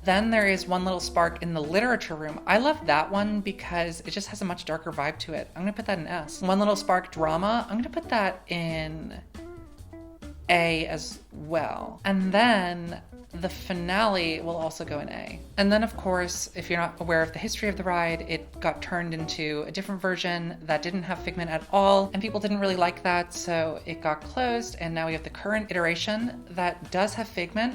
Then there is One Little Spark in the literature room. I love that one because it just has a much darker vibe to it. I'm gonna put that in S. One Little Spark drama, I'm gonna put that in A as well. And then the finale will also go in A. And then, of course, if you're not aware of the history of the ride, it got turned into a different version that didn't have Figment at all, and people didn't really like that, so it got closed, and now we have the current iteration that does have Figment.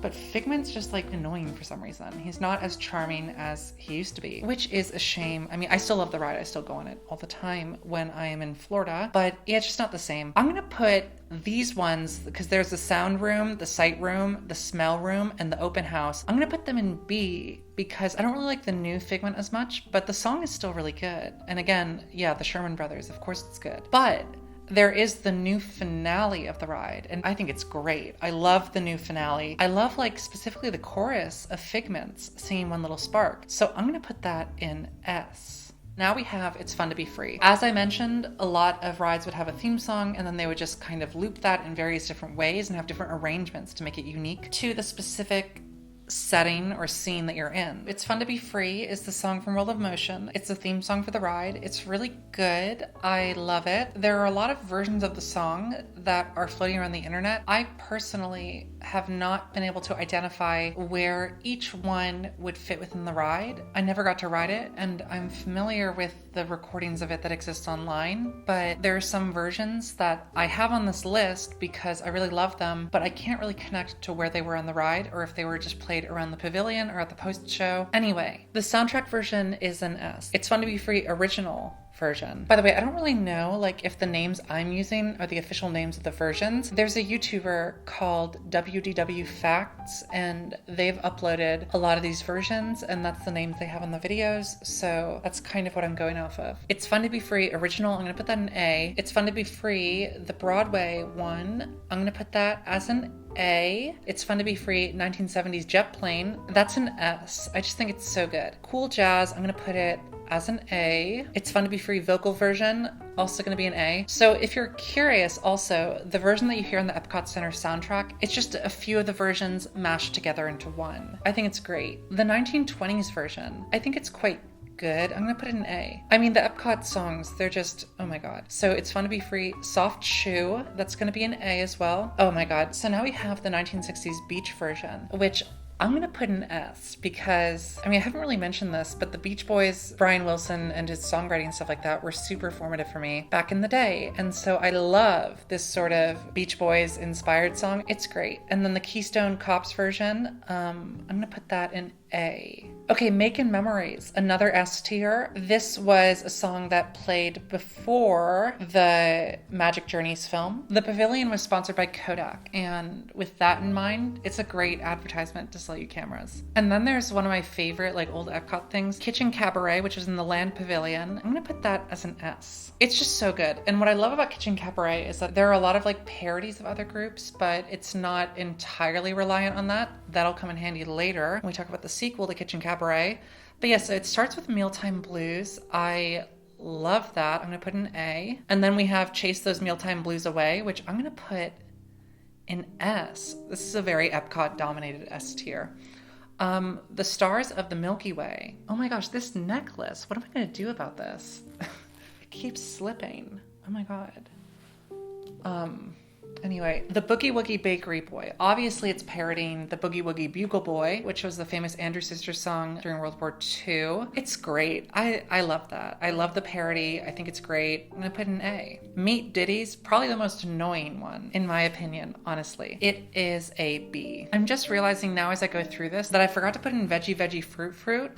But Figment's just like annoying for some reason. He's not as charming as he used to be, which is a shame. I mean, I still love the ride. I still go on it all the time when I am in Florida, but yeah, it's just not the same. I'm gonna put these ones, because there's the sound room, the sight room, the smell room, and the open house. I'm gonna put them in B because I don't really like the new Figment as much, but the song is still really good. And again, yeah, the Sherman Brothers, of course it's good. But there is the new finale of the ride, and I think it's great. I love the new finale. I love, like, specifically the chorus of Figment's singing One Little Spark. So I'm gonna put that in S. Now we have It's Fun to Be Free. As I mentioned, a lot of rides would have a theme song, and then they would just kind of loop that in various different ways and have different arrangements to make it unique to the specific setting or scene that you're in. It's Fun to Be Free is the song from World of Motion. It's the theme song for the ride. It's really good. I love it. There are a lot of versions of the song that are floating around the internet. I personally have not been able to identify where each one would fit within the ride. I never got to ride it, and I'm familiar with the recordings of it that exist online, but there are some versions that I have on this list because I really love them, but I can't really connect to where they were on the ride or if they were just played around the pavilion or at the post show. Anyway, the soundtrack version is an S. It's Fun to Be Free original version. By the way, I don't really know like if the names I'm using are the official names of the versions. There's a YouTuber called WDW Facts, and they've uploaded a lot of these versions, and that's the names they have on the videos, so that's kind of what I'm going off of. It's Fun to Be Free original, I'm gonna put that in A. It's Fun to Be Free, the Broadway one, I'm gonna put that as an A. It's Fun to Be Free 1970s Jet Plane, that's an S. I just think it's so good. Cool Jazz, I'm gonna put it as an A. It's Fun to Be Free vocal version, also going to be an A. So if you're curious, also, the version that you hear on the Epcot Center soundtrack, it's just a few of the versions mashed together into one. I think it's great. The 1920s version, I think it's quite good. I'm going to put it in A. I mean, the Epcot songs, they're just, oh my God. So It's Fun to Be Free, Soft Shoe, that's going to be an A as well. Oh my God. So now we have the 1960s beach version, which I'm gonna put an S because, I mean, I haven't really mentioned this, but the Beach Boys, Brian Wilson and his songwriting and stuff like that were super formative for me back in the day. And so I love this sort of Beach Boys inspired song. It's great. And then the Keystone Cops version, I'm gonna put that in A. Okay, Making Memories, another S tier. This was a song that played before the Magic Journeys film. The pavilion was sponsored by Kodak, and with that in mind, it's a great advertisement to sell you cameras. And then there's one of my favorite like old Epcot things, Kitchen Cabaret, which is in the Land Pavilion. I'm gonna put that as an S. It's just so good. And what I love about Kitchen Cabaret is that there are a lot of like parodies of other groups, but it's not entirely reliant on that. That'll come in handy later when we talk about the sequel to Kitchen Cabaret. But yeah, so it starts with Mealtime Blues. I love that. I'm gonna put an A. And then we have Chase Those Mealtime Blues Away, which I'm gonna put in S. This is a very Epcot dominated S tier. The Stars of the Milky Way. Oh my gosh, this necklace. What am I gonna do about this? It keeps slipping. Oh my God. Anyway, the Boogie Woogie Bakery Boy. Obviously, it's parodying the Boogie Woogie Bugle Boy, which was the famous Andrew Sisters song during World War II. It's great. I love that. I love the parody. I think it's great. I'm gonna put an A. Meat Ditties, probably the most annoying one, in my opinion, honestly. It is a B. I'm just realizing now as I go through this that I forgot to put in Veggie Veggie Fruit Fruit.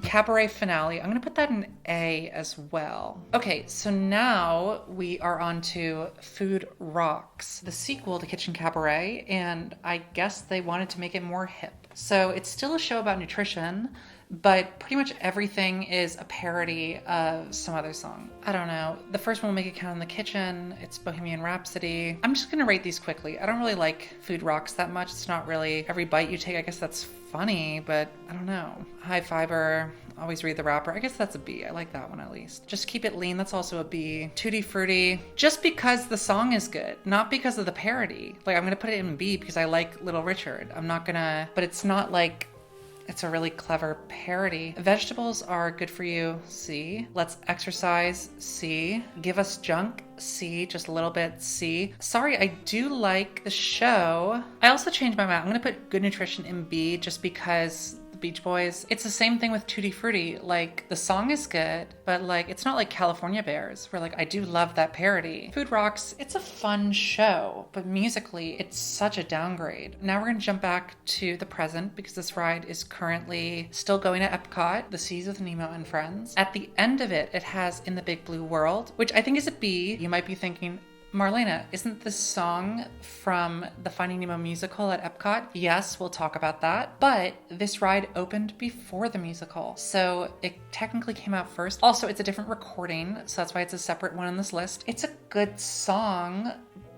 Cabaret Finale, I'm gonna put that in A as well. Okay, so now we are on to Food Rocks, the sequel to Kitchen Cabaret, and I guess they wanted to make it more hip. So it's still a show about nutrition, but pretty much everything is a parody of some other song. I don't know. The first one will make it count in the kitchen. It's Bohemian Rhapsody. I'm just gonna rate these quickly. I don't really like Food Rocks that much. It's not really every bite you take. I guess that's funny, but I don't know. High fiber, always read the wrapper. I guess that's a B. I like that one at least. Just Keep It Lean, that's also a B. Tutti Frutti, just because the song is good, not because of the parody. Like, I'm gonna put it in B because I like Little Richard. I'm not gonna, but it's not like it's a really clever parody. Vegetables are good for you, C. Let's Exercise, C. Give Us Junk, C. Just a little bit, C. Sorry, I do like the show. I also changed my mind. I'm gonna put Good Nutrition in B just because the Beach Boys. It's the same thing with Tutti Frutti. Like, the song is good, but like, it's not like California Bears, where like, I do love that parody. Food Rocks, it's a fun show, but musically, it's such a downgrade. Now we're gonna jump back to the present because this ride is currently still going to Epcot, the Seas with Nemo and Friends. At the end of it, it has In the Big Blue World, which I think is a B. You might be thinking, Marlena, isn't this song from the Finding Nemo musical at Epcot? Yes, we'll talk about that. But this ride opened before the musical, so it technically came out first. Also, it's a different recording, so that's why it's a separate one on this list. It's a good song,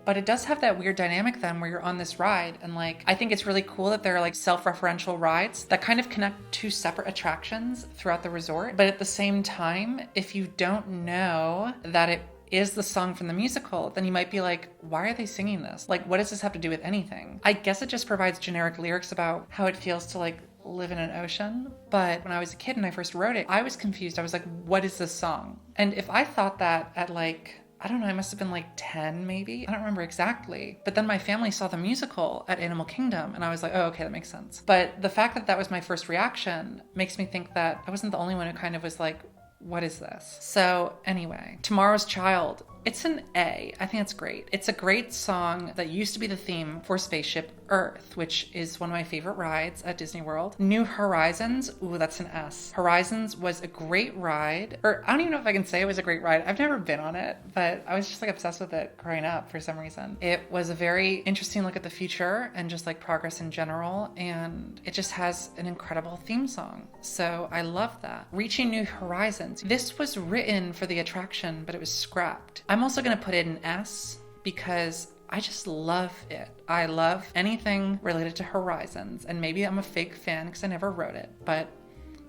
but it does have that weird dynamic then where you're on this ride and like, I think it's really cool that they're like self-referential rides that kind of connect two separate attractions throughout the resort. But at the same time, if you don't know that it is the song from the musical, then you might be like, why are they singing this? Like, what does this have to do with anything? I guess it just provides generic lyrics about how it feels to like live in an ocean. But when I was a kid and I first wrote it, I was confused. I was like, what is this song? And if I thought that at like, I don't know, I must have been like 10 maybe. I don't remember exactly. But then my family saw the musical at Animal Kingdom and I was like, oh, okay, that makes sense. But the fact that that was my first reaction makes me think that I wasn't the only one who kind of was like, what is this? So anyway, Tomorrow's Child. It's an A. I think it's great. It's a great song that used to be the theme for Spaceship Earth, which is one of my favorite rides at Disney World. New Horizons. Ooh, that's an S. Horizons was a great ride. Or I don't even know if I can say it was a great ride. I've never been on it, but I was just like obsessed with it growing up for some reason. It was a very interesting look at the future and just like progress in general. And it just has an incredible theme song. So I love that. Reaching New Horizons. This was written for the attraction, but it was scrapped. I'm also going to put it in S because I just love it. I love anything related to Horizons, and maybe I'm a fake fan because I never wrote it, but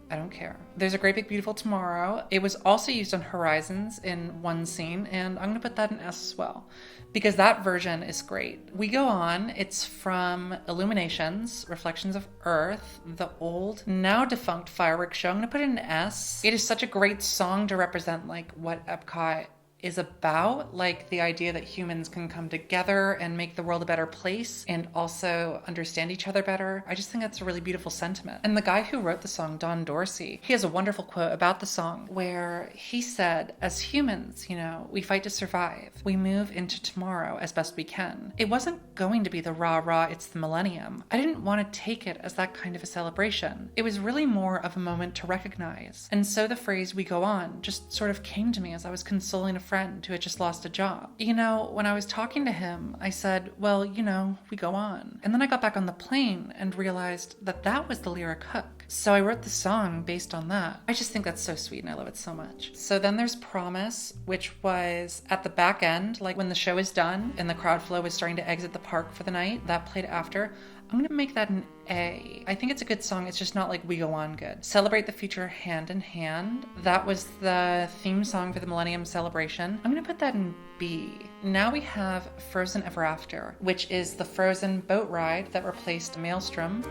I don't care. There's a Great Big Beautiful Tomorrow. It was also used on Horizons in one scene, and I'm going to put that in S as well because that version is great. We Go On. It's from Illuminations, Reflections of Earth, the old, now defunct fireworks show. I'm going to put it in S. It is such a great song to represent like what Epcot is about, like the idea that humans can come together and make the world a better place and also understand each other better. I just think that's a really beautiful sentiment. And the guy who wrote the song, Don Dorsey, he has a wonderful quote about the song where he said, as humans, you know, we fight to survive. We move into tomorrow as best we can. It wasn't going to be the rah-rah, it's the millennium. I didn't want to take it as that kind of a celebration. It was really more of a moment to recognize. And so the phrase "we go on" just sort of came to me as I was consoling a friend who had just lost a job. You know, when I was talking to him, I said, well, you know, we go on. And then I got back on the plane and realized that that was the lyric hook. So I wrote the song based on that. I just think that's so sweet and I love it so much. So then there's Promise, which was at the back end, like when the show is done and the crowd flow was starting to exit the park for the night. That played after. I'm going to make that an A. I think it's a good song. It's just not like We Go On good. Celebrate the Future Hand in Hand. That was the theme song for the Millennium Celebration. I'm going to put that in B. Now we have Frozen Ever After, which is the Frozen boat ride that replaced Maelstrom.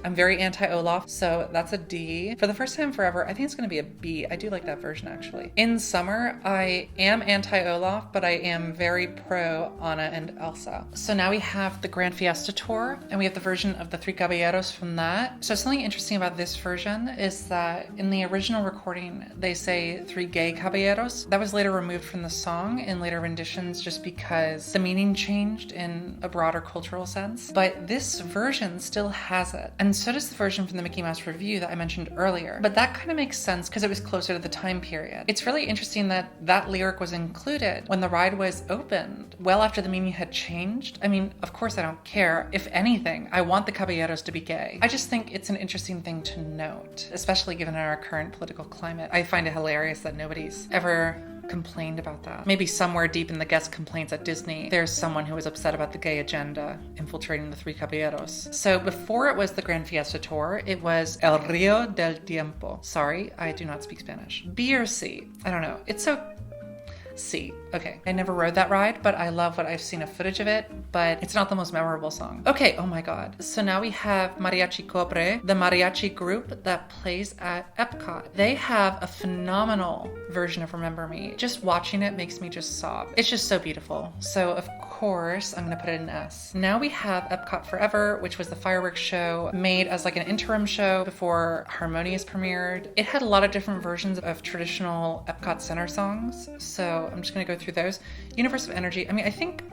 I'm very anti-Olaf, so that's a D. For the first time forever, I think it's going to be a B. I do like that version, actually. In summer, I am anti-Olaf, but I am very pro Anna and Elsa. So now we have the Grand Fiesta Tour, and we have the version of the Three Caballeros from that. So something interesting about this version is that in the original recording, they say Three Gay Caballeros. That was later removed from the song in later renditions just because the meaning changed in a broader cultural sense. But this version still has it. And so does the version from the Mickey Mouse Revue that I mentioned earlier. But that kind of makes sense because it was closer to the time period. It's really interesting that that lyric was included when the ride was opened, well after the meaning had changed. I mean, of course I don't care. If anything, I want the caballeros to be gay. I just think it's an interesting thing to note, especially given our current political climate. I find it hilarious that nobody's ever complained about that. Maybe somewhere deep in the guest complaints at Disney, there's someone who was upset about the gay agenda infiltrating the Three Caballeros. So before it was the Grand Fiesta Tour, it was El Rio del Tiempo. Sorry, I do not speak Spanish. B or C? I don't know. It's so... C. Okay. I never rode that ride, but I love what I've seen of footage of it, but it's not the most memorable song. Okay. Oh my God. So now we have Mariachi Cobre, the mariachi group that plays at Epcot. They have a phenomenal version of Remember Me. Just watching it makes me just sob. It's just so beautiful. So of course, I'm going to put it in S. Now we have Epcot Forever, which was the fireworks show made as like an interim show before Harmonious premiered. It had a lot of different versions of traditional Epcot Center songs. So I'm just going to go through those. Universe of Energy. I mean, I think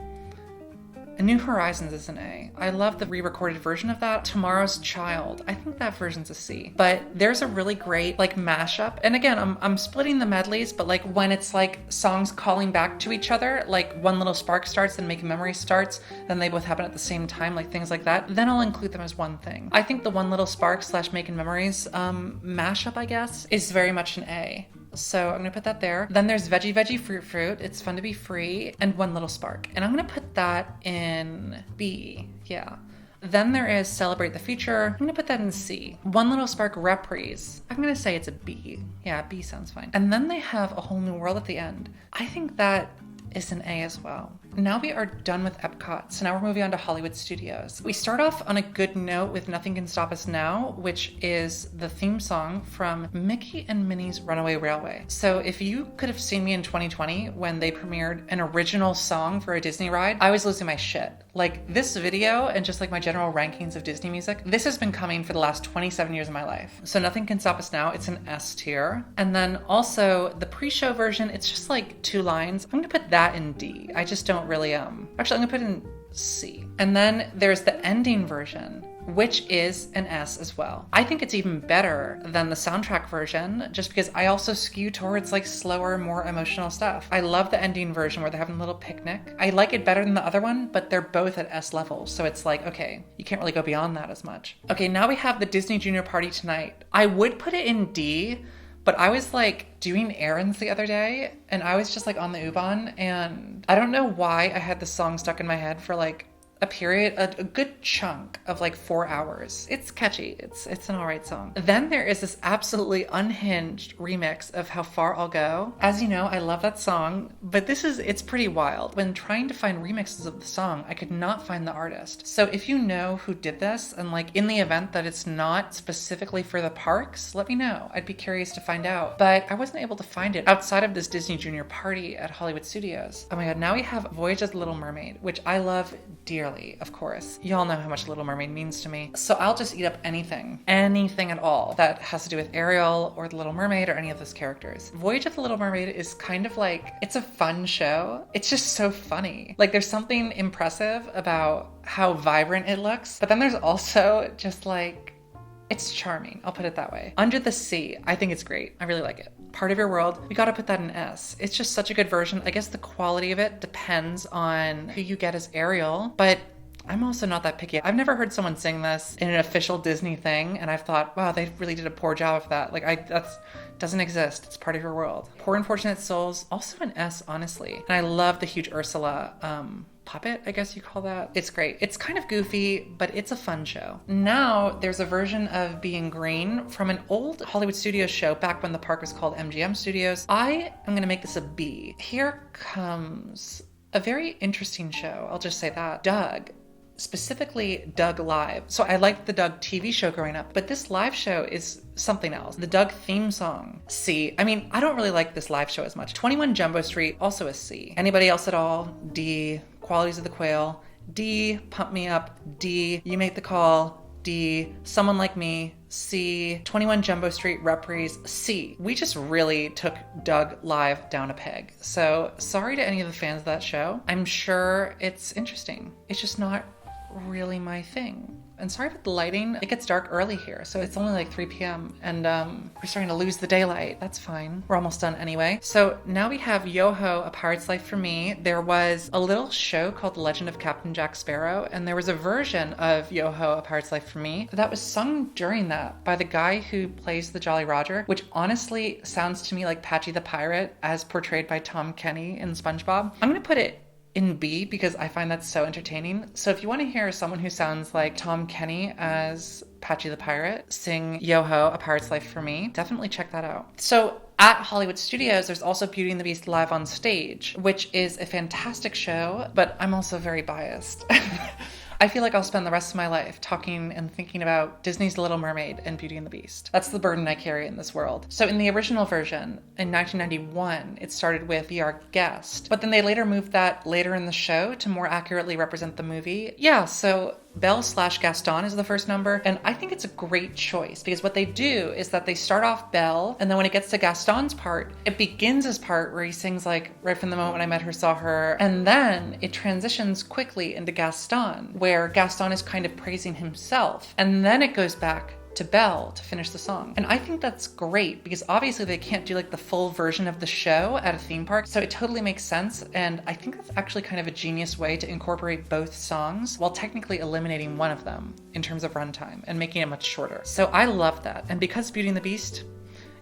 New Horizons is an A. I love the re-recorded version of that. Tomorrow's Child. I think that version's a C. But there's a really great like mashup. And again, I'm splitting the medleys, but like when it's like songs calling back to each other, like One Little Spark starts and Making Memories starts, then they both happen at the same time, like things like that. Then I'll include them as one thing. I think the One Little Spark / Making Memories mashup, I guess, is very much an A. So I'm gonna put that there. Then there's Veggie Veggie Fruit Fruit. It's fun to be free. And One Little Spark. And I'm gonna put that in B. Yeah. Then there is Celebrate the Future. I'm gonna put that in C. One Little Spark Reprise. I'm gonna say it's a B. Yeah, B sounds fine. And then they have A Whole New World at the end. I think that is an A as well. Now we are done with Epcot, so now we're moving on to Hollywood Studios. We start off on a good note with Nothing Can Stop Us Now, which is the theme song from Mickey and Minnie's Runaway Railway. So if you could have seen me in 2020 when they premiered an original song for a Disney ride, I was losing my shit. Like this video and just like my general rankings of Disney music, this has been coming for the last 27 years of my life. So Nothing Can Stop Us Now, it's an S tier. And then also the pre-show version, it's just like 2 lines. I'm gonna put that in D. I just don't really, actually I'm gonna put it in C. And then there's the ending version, which is an S as well. I think it's even better than the soundtrack version, just because I also skew towards like slower, more emotional stuff. I love the ending version where they're having a little picnic. I like it better than the other one, but they're both at S level. So it's like, okay, you can't really go beyond that as much. Okay, now we have the Disney Junior Party Tonight. I would put it in D, but I was like doing errands the other day and I was just like on the U-Bahn and I don't know why I had this song stuck in my head for like a period, a good chunk of like 4 hours. It's catchy. It's an all right song. Then there is this absolutely unhinged remix of How Far I'll Go. As you know, I love that song, but it's pretty wild. When trying to find remixes of the song, I could not find the artist. So if you know who did this and like in the event that it's not specifically for the parks, let me know. I'd be curious to find out. But I wasn't able to find it outside of this Disney Junior Party at Hollywood Studios. Oh my God, now we have Voyage of the Little Mermaid, which I love dearly, of course. Y'all know how much Little Mermaid means to me. So I'll just eat up anything at all that has to do with Ariel or the Little Mermaid or any of those characters. Voyage of the Little Mermaid is kind of like, it's a fun show. It's just so funny. Like there's something impressive about how vibrant it looks, but then there's also just like, it's charming. I'll put it that way. Under the Sea, I think it's great. I really like it. Part of Your World, we gotta put that in S. It's just such a good version. I guess the quality of it depends on who you get as Ariel, but I'm also not that picky. I've never heard someone sing this in an official Disney thing, and I've thought, wow, they really did a poor job of that. Like, that's doesn't exist. It's Part of Your World. Poor Unfortunate Souls, also an S, honestly. And I love the huge Ursula puppet, I guess you call that. It's great. It's kind of goofy, but it's a fun show. Now there's a version of Being Green from an old Hollywood Studios show back when the park was called MGM Studios. I am going to make this a B. Here comes a very interesting show. I'll just say that. Doug. specifically Doug Live. So I liked the Doug TV show growing up, but this live show is something else. The Doug theme song, C. I mean, I don't really like this live show as much. 21 Jumbo Street, also a C. Anybody else at all? D. Qualities of the Quail, D. Pump Me Up, D. You Make the Call, D. Someone Like Me, C. 21 Jumbo Street reprise, C. We just really took Doug Live down a peg. So sorry to any of the fans of that show. I'm sure it's interesting. It's just not really my thing. And sorry about the lighting. It gets dark early here, so it's only like 3 p.m. and we're starting to lose the daylight. That's fine. We're almost done anyway. So now we have Yo-Ho, A Pirate's Life for Me. There was a little show called The Legend of Captain Jack Sparrow, and there was a version of Yo-Ho, A Pirate's Life for Me that was sung during that by the guy who plays the Jolly Roger, which honestly sounds to me like Patchy the Pirate as portrayed by Tom Kenny in SpongeBob. I'm gonna put it in B because I find that so entertaining. So if you want to hear someone who sounds like Tom Kenny as Patchy the Pirate sing Yo-Ho, A Pirate's Life for Me, definitely check that out. So at Hollywood Studios, there's also Beauty and the Beast Live on Stage, which is a fantastic show, but I'm also very biased. I feel like I'll spend the rest of my life talking and thinking about Disney's The Little Mermaid and Beauty and the Beast. That's the burden I carry in this world. So in the original version, in 1991, it started with Be Our Guest, but then they later moved that later in the show to more accurately represent the movie. Yeah, so Belle/Gaston is the first number, and I think it's a great choice because what they do is that they start off Belle, and then when it gets to Gaston's part, it begins his part where he sings like right from the moment when I met her, saw her, and then it transitions quickly into Gaston, where Gaston is kind of praising himself, and then it goes back to Belle to finish the song. And I think that's great because obviously they can't do like the full version of the show at a theme park, so it totally makes sense, and I think that's actually kind of a genius way to incorporate both songs while technically eliminating one of them in terms of runtime and making it much shorter. So I love that, and because Beauty and the Beast,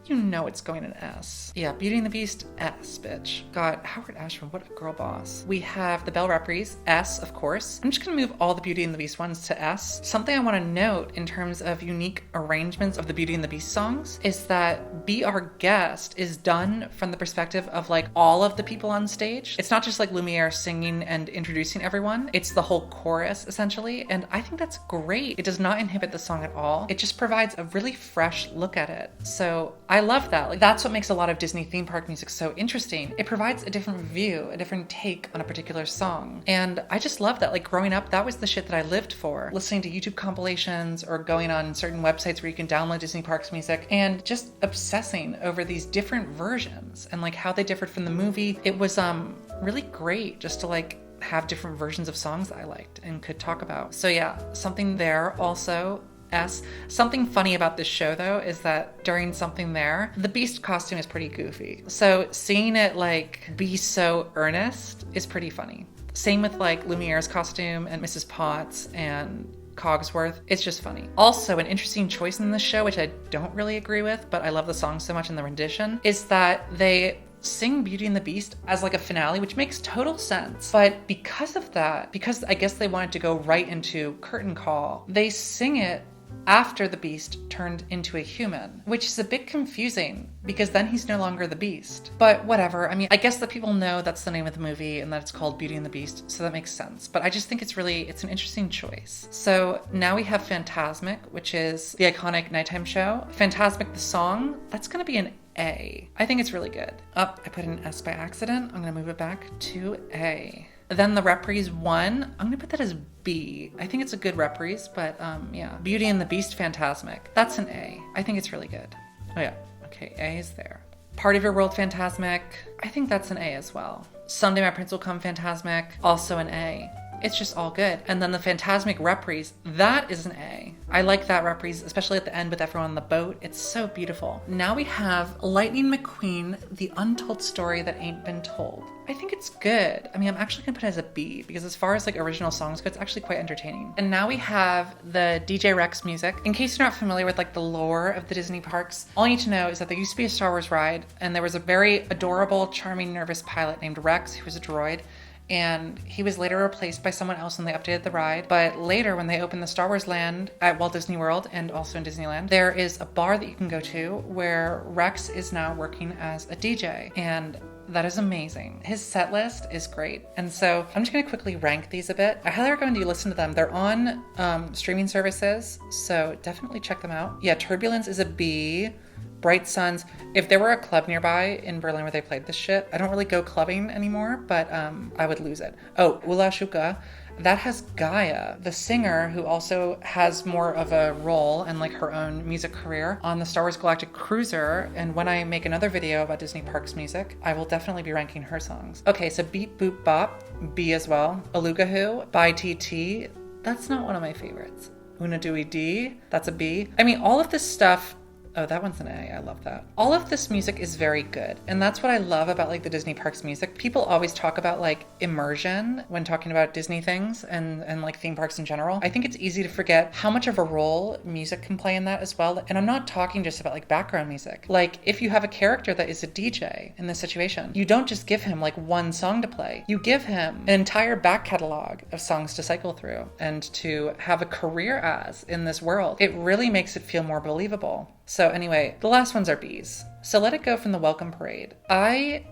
you know it's going in S. Yeah, Beauty and the Beast, S, bitch. God, Howard Ashman, what a girl boss. We have the Belle reprise, S, of course. I'm just gonna move all the Beauty and the Beast ones to S. Something I wanna note in terms of unique arrangements of the Beauty and the Beast songs is that Be Our Guest is done from the perspective of like all of the people on stage. It's not just like Lumiere singing and introducing everyone. It's the whole chorus, essentially, and I think that's great. It does not inhibit the song at all. It just provides a really fresh look at it. So I love that. Like, that's what makes a lot of Disney theme park music so interesting. It provides a different view, a different take on a particular song. And I just love that. Like growing up, that was the shit that I lived for. Listening to YouTube compilations or going on certain websites where you can download Disney parks music and just obsessing over these different versions and like how they differed from the movie. It was really great just to like have different versions of songs that I liked and could talk about. So yeah, something there also. S. Something funny about this show though is that during something there, the Beast costume is pretty goofy. So seeing it like be so earnest is pretty funny. Same with like Lumiere's costume and Mrs. Potts and Cogsworth. It's just funny. Also, an interesting choice in this show, which I don't really agree with, but I love the song so much in the rendition, is that they sing Beauty and the Beast as like a finale, which makes total sense. But because of that, because I guess they wanted to go right into curtain call, they sing it after the Beast turned into a human, which is a bit confusing because then he's no longer the Beast. But whatever. I mean, I guess that people know that's the name of the movie and that it's called Beauty and the Beast, so that makes sense. But I just think it's an interesting choice. So now we have Fantasmic, which is the iconic nighttime show. Fantasmic, the song, that's gonna be an A. I think it's really good. I put an S by accident. I'm gonna move it back to A. Then the reprise 1, I'm gonna put that as B. I think it's a good reprise, but yeah. Beauty and the Beast Fantasmic, that's an A. I think it's really good. Oh yeah, okay, A is there. Part of Your World Fantasmic, I think that's an A as well. Someday My Prince Will Come Fantasmic, also an A. It's just all good. And then the Fantasmic reprise, that is an A. I like that reprise, especially at the end with everyone on the boat. It's so beautiful. Now we have Lightning McQueen, The Untold Story That Ain't Been Told. I think it's good. I mean, I'm actually gonna put it as a B because as far as like original songs go, it's actually quite entertaining. And now we have the DJ Rex music. In case you're not familiar with like the lore of the Disney parks, all you need to know is that there used to be a Star Wars ride and there was a very adorable, charming, nervous pilot named Rex who was a droid. And he was later replaced by someone else when they updated the ride. But later, when they opened the Star Wars land at Walt Disney World and also in Disneyland, there is a bar that you can go to where Rex is now working as a DJ. And That is amazing. His set list is great. And so I'm just going to quickly rank these a bit. I highly recommend you listen to them. They're on streaming services, so definitely check them out. Yeah, Turbulence is a B. Bright Suns. If there were a club nearby in Berlin where they played this shit, I don't really go clubbing anymore, but I would lose it. Oh, Ula Shuka. That has Gaia, the singer who also has more of a role and like her own music career on the Star Wars Galactic Cruiser. And when I make another video about Disney Parks music, I will definitely be ranking her songs. Okay, so Beep Boop Bop, B as well. Alugahoo by TT. That's not one of my favorites. Una Dewey D, that's a B. I mean, all of this stuff. Oh, that one's an A. I love that. All of this music is very good. And that's what I love about like the Disney Parks music. People always talk about like immersion when talking about Disney things and like theme parks in general. I think it's easy to forget how much of a role music can play in that as well. And I'm not talking just about like background music. Like if you have a character that is a DJ in this situation, you don't just give him like one song to play. You give him an entire back catalog of songs to cycle through and to have a career as in this world. It really makes it feel more believable. So anyway, the last ones are B's. So Let It Go from the Welcome Parade. I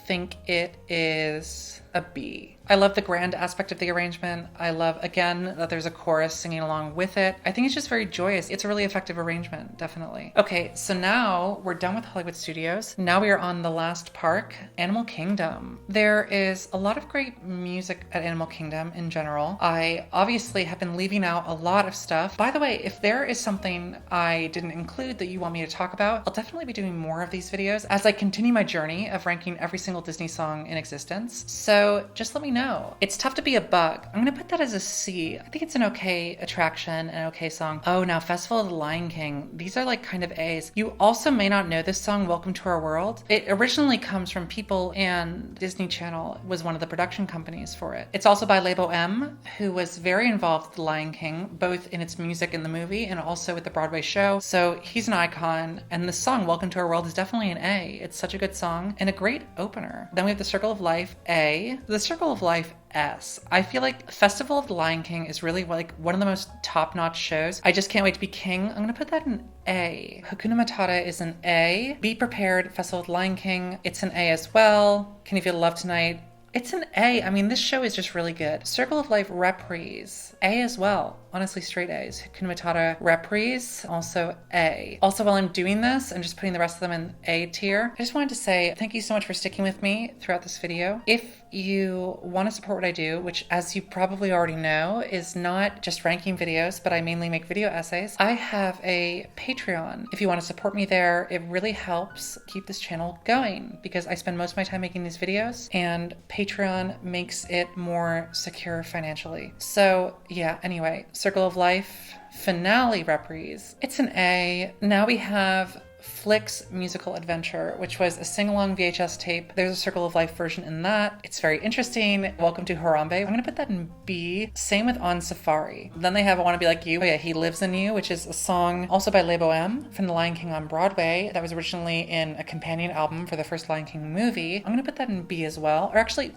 think it is a B. I love the grand aspect of the arrangement. I love, again, that there's a chorus singing along with it. I think it's just very joyous. It's a really effective arrangement, definitely. Okay, so now we're done with Hollywood Studios. Now we are on the last park, Animal Kingdom. There is a lot of great music at Animal Kingdom in general. I obviously have been leaving out a lot of stuff. By the way, if there is something I didn't include that you want me to talk about, I'll definitely be doing more of these videos as I continue my journey of ranking every single Disney song in existence. So just let me know. It's tough to be a bug. I'm gonna put that as a C. I think it's an okay attraction, an okay song. Oh, now Festival of the Lion King. These are like kind of A's. You also may not know this song, Welcome to Our World. It originally comes from People, and Disney Channel was one of the production companies for it. It's also by Lebo M, who was very involved with The Lion King, both in its music in the movie and also with the Broadway show. So he's an icon, and the song Welcome to Our World is definitely an A. It's such a good song and a great opener. Then we have The Circle of Life, A. The Circle of Life, S. I feel like Festival of the Lion King is really like one of the most top-notch shows. I just can't wait to be king. I'm gonna put that in A. Hakuna Matata is an A. Be Prepared, Festival of the Lion King, it's an A as well. Can You Feel the Love Tonight? It's an A. I mean, this show is just really good. Circle of Life Reprise, A as well. Honestly, straight A's. Hakuna Matata Reprise, also A. Also, while I'm doing this, I'm just putting the rest of them in A tier. I just wanted to say thank you so much for sticking with me throughout this video. If you want to support what I do, which as you probably already know, is not just ranking videos, but I mainly make video essays, I have a Patreon. If you want to support me there, it really helps keep this channel going because I spend most of my time making these videos, and Patreon makes it more secure financially. So yeah, anyway, Circle of Life Finale Reprise. It's an A. Now we have Flick's Musical Adventure, which was a sing-along VHS tape. There's a Circle of Life version in that. It's very interesting. Welcome to Harambe. I'm gonna put that in B. Same with On Safari. Then they have I Wanna Be Like You. Oh yeah, He Lives in You, which is a song also by Lebo M from The Lion King on Broadway. That was originally in a companion album for the first Lion King movie. I'm gonna put that in B as well. Or actually,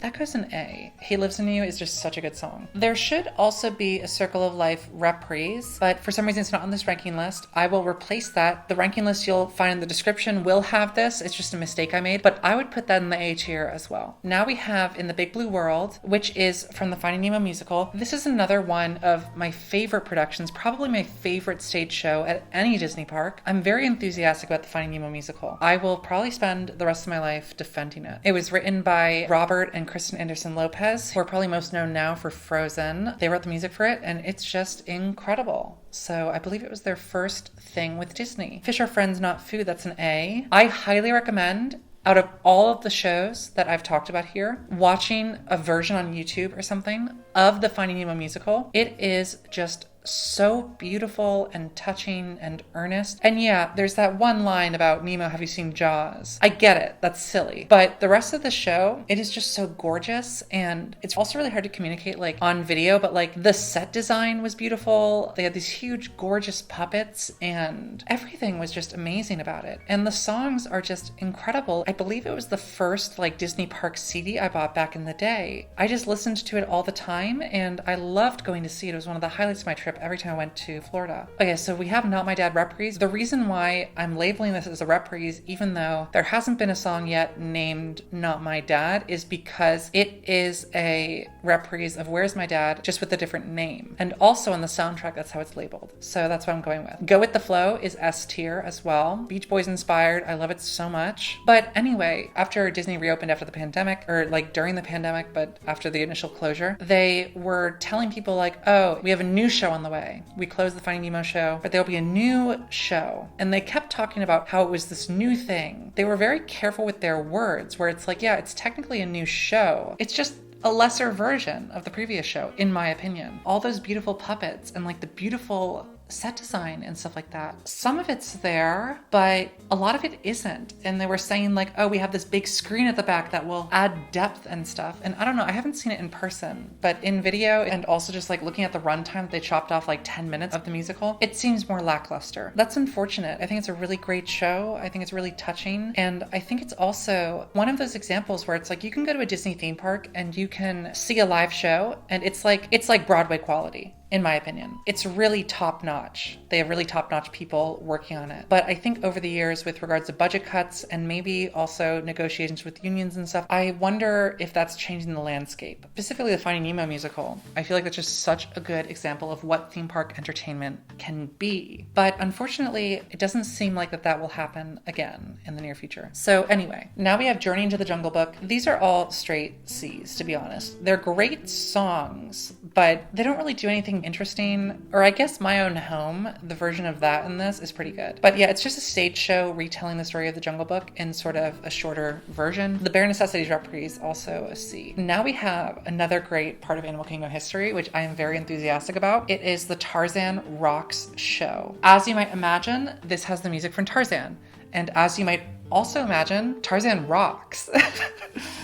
that goes in A. He Lives in You is just such a good song. There should also be a Circle of Life reprise, but for some reason it's not on this ranking list. I will replace that. The ranking list you'll find in the description will have this. It's just a mistake I made, but I would put that in the A tier as well. Now we have In the Big Blue World, which is from the Finding Nemo musical. This is another one of my favorite productions, probably my favorite stage show at any Disney park. I'm very enthusiastic about the Finding Nemo musical. I will probably spend the rest of my life defending it. It was written by Robert and Kristen Anderson Lopez, who are probably most known now for Frozen. They wrote the music for it, and it's just incredible. So I believe it was their first thing with Disney. Fish Are Friends, Not Food, that's an A. I highly recommend, out of all of the shows that I've talked about here, watching a version on YouTube or something of the Finding Nemo musical. It is just so beautiful and touching and earnest. And yeah, there's that one line about Nemo, have you seen Jaws? I get it, that's silly. But the rest of the show, it is just so gorgeous, and it's also really hard to communicate like on video, but like the set design was beautiful. They had these huge gorgeous puppets and everything was just amazing about it. And the songs are just incredible. I believe it was the first like Disney Park CD I bought back in the day. I just listened to it all the time and I loved going to see it. It was one of the highlights of my trip trip every time I went to Florida. Okay, so we have Not My Dad reprise. The reason why I'm labeling this as a reprise, even though there hasn't been a song yet named Not My Dad, is because it is a reprise of Where's My Dad, just with a different name. And also on the soundtrack, that's how it's labeled. So that's what I'm going with. Go With The Flow is S tier as well. Beach Boys inspired. I love it so much. But anyway, after Disney reopened after the pandemic, or like during the pandemic, but after the initial closure, they were telling people like, oh, we have a new show on the way. We closed the Finding Nemo show, but there'll be a new show. And they kept talking about how it was this new thing. They were very careful with their words, where it's like, yeah, it's technically a new show. It's just a lesser version of the previous show, in my opinion. All those beautiful puppets and like the beautiful set design and stuff like that. Some of it's there, but a lot of it isn't. And they were saying like, oh, we have this big screen at the back that will add depth and stuff. And I don't know, I haven't seen it in person, but in video and also just like looking at the runtime, they chopped off like 10 minutes of the musical. It seems more lackluster. That's unfortunate. I think it's a really great show. I think it's really touching. And I think it's also one of those examples where it's like, you can go to a Disney theme park and you can see a live show and it's like Broadway quality. In my opinion, it's really top notch. They have really top notch people working on it. But I think over the years, with regards to budget cuts and maybe also negotiations with unions and stuff, I wonder if that's changing the landscape. Specifically the Finding Nemo musical. I feel like that's just such a good example of what theme park entertainment can be. But unfortunately, it doesn't seem like that will happen again in the near future. So anyway, now we have Journey into the Jungle Book. These are all straight C's, to be honest. They're great songs, but they don't really do anything interesting. Or I guess My Own Home, the version of that in this is pretty good. But yeah, it's just a stage show retelling the story of the Jungle Book in sort of a shorter version. The Bare Necessities reprise, also a C. Now we have another great part of Animal Kingdom history, which I am very enthusiastic about. It is the Tarzan Rocks show. As you might imagine, this has the music from Tarzan. And as you might also imagine, Tarzan rocks.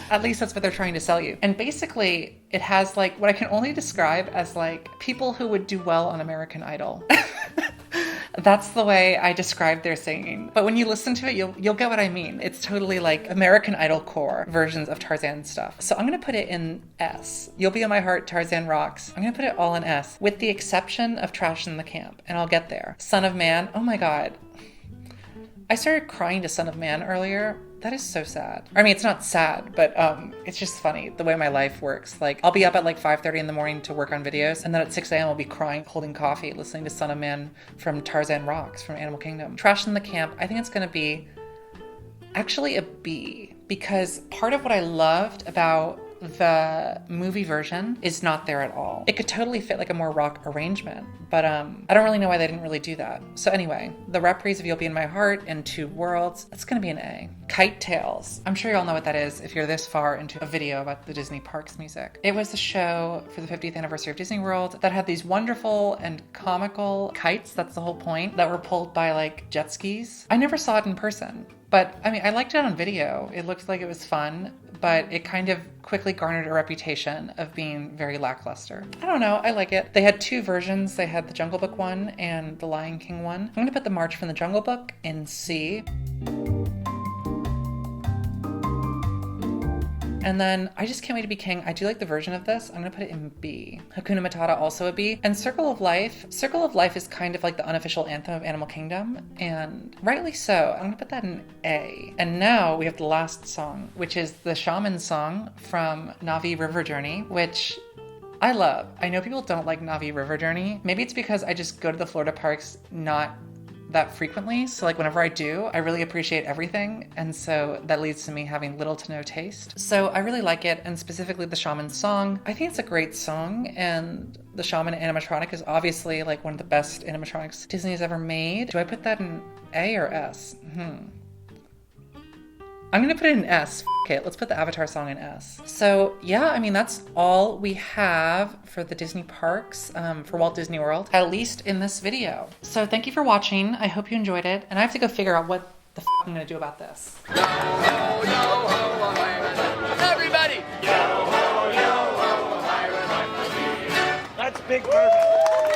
At least that's what they're trying to sell you. And basically, it has like what I can only describe as like people who would do well on American Idol. That's the way I describe their singing. But when you listen to it, you'll get what I mean. It's totally like American Idol core versions of Tarzan stuff. So I'm gonna put it in S. You'll Be on My Heart, Tarzan Rocks. I'm gonna put it all in S, with the exception of Trash in the Camp, and I'll get there. Son of Man, oh my God. I started crying to Son of Man earlier. That is so sad. I mean, it's not sad, but it's just funny the way my life works. Like, I'll be up at like 5:30 in the morning to work on videos, and then at 6 a.m. I'll be crying, holding coffee, listening to Son of Man from Tarzan Rocks from Animal Kingdom. Trash in the Camp, I think it's gonna be actually a B, because part of what I loved about the movie version is not there at all. It could totally fit like a more rock arrangement, but I don't really know why they didn't really do that. So anyway, the reprise of You'll Be in My Heart and Two Worlds, that's gonna be an A. Kite Tales, I'm sure you all know what that is if you're this far into a video about the Disney parks music. It was the show for the 50th anniversary of Disney World that had these wonderful and comical kites, that's the whole point, that were pulled by like jet skis. I never saw it in person, but I mean, I liked it on video. It looked like it was fun, but it kind of quickly garnered a reputation of being very lackluster. I don't know, I like it. They had two versions. They had the Jungle Book one and the Lion King one. I'm gonna put the March from the Jungle Book in C. And then I Just Can't Wait to Be King. I do like the version of this. I'm gonna put it in B. Hakuna Matata, also a B. And Circle of Life. Circle of Life is kind of like the unofficial anthem of Animal Kingdom, and rightly so. I'm gonna put that in A. And now we have the last song, which is the Shaman song from Na'vi River Journey, which I love. I know people don't like Na'vi River Journey. Maybe it's because I just go to the Florida parks not that frequently, so like whenever I do, I really appreciate everything, and so that leads to me having little to no taste. So I really like it, and specifically the Shaman song. I think it's a great song, and the Shaman animatronic is obviously like one of the best animatronics Disney has ever made. Do I put that in A or S? I'm gonna put it in S. Okay, let's put the Avatar song in S. So yeah, I mean, that's all we have for the Disney parks, for Walt Disney World, at least in this video. So thank you for watching. I hope you enjoyed it. And I have to go figure out what the f I'm gonna do about this. Yo ho, yo ho, everybody! Yo ho, yo ho, that's Big Perfect.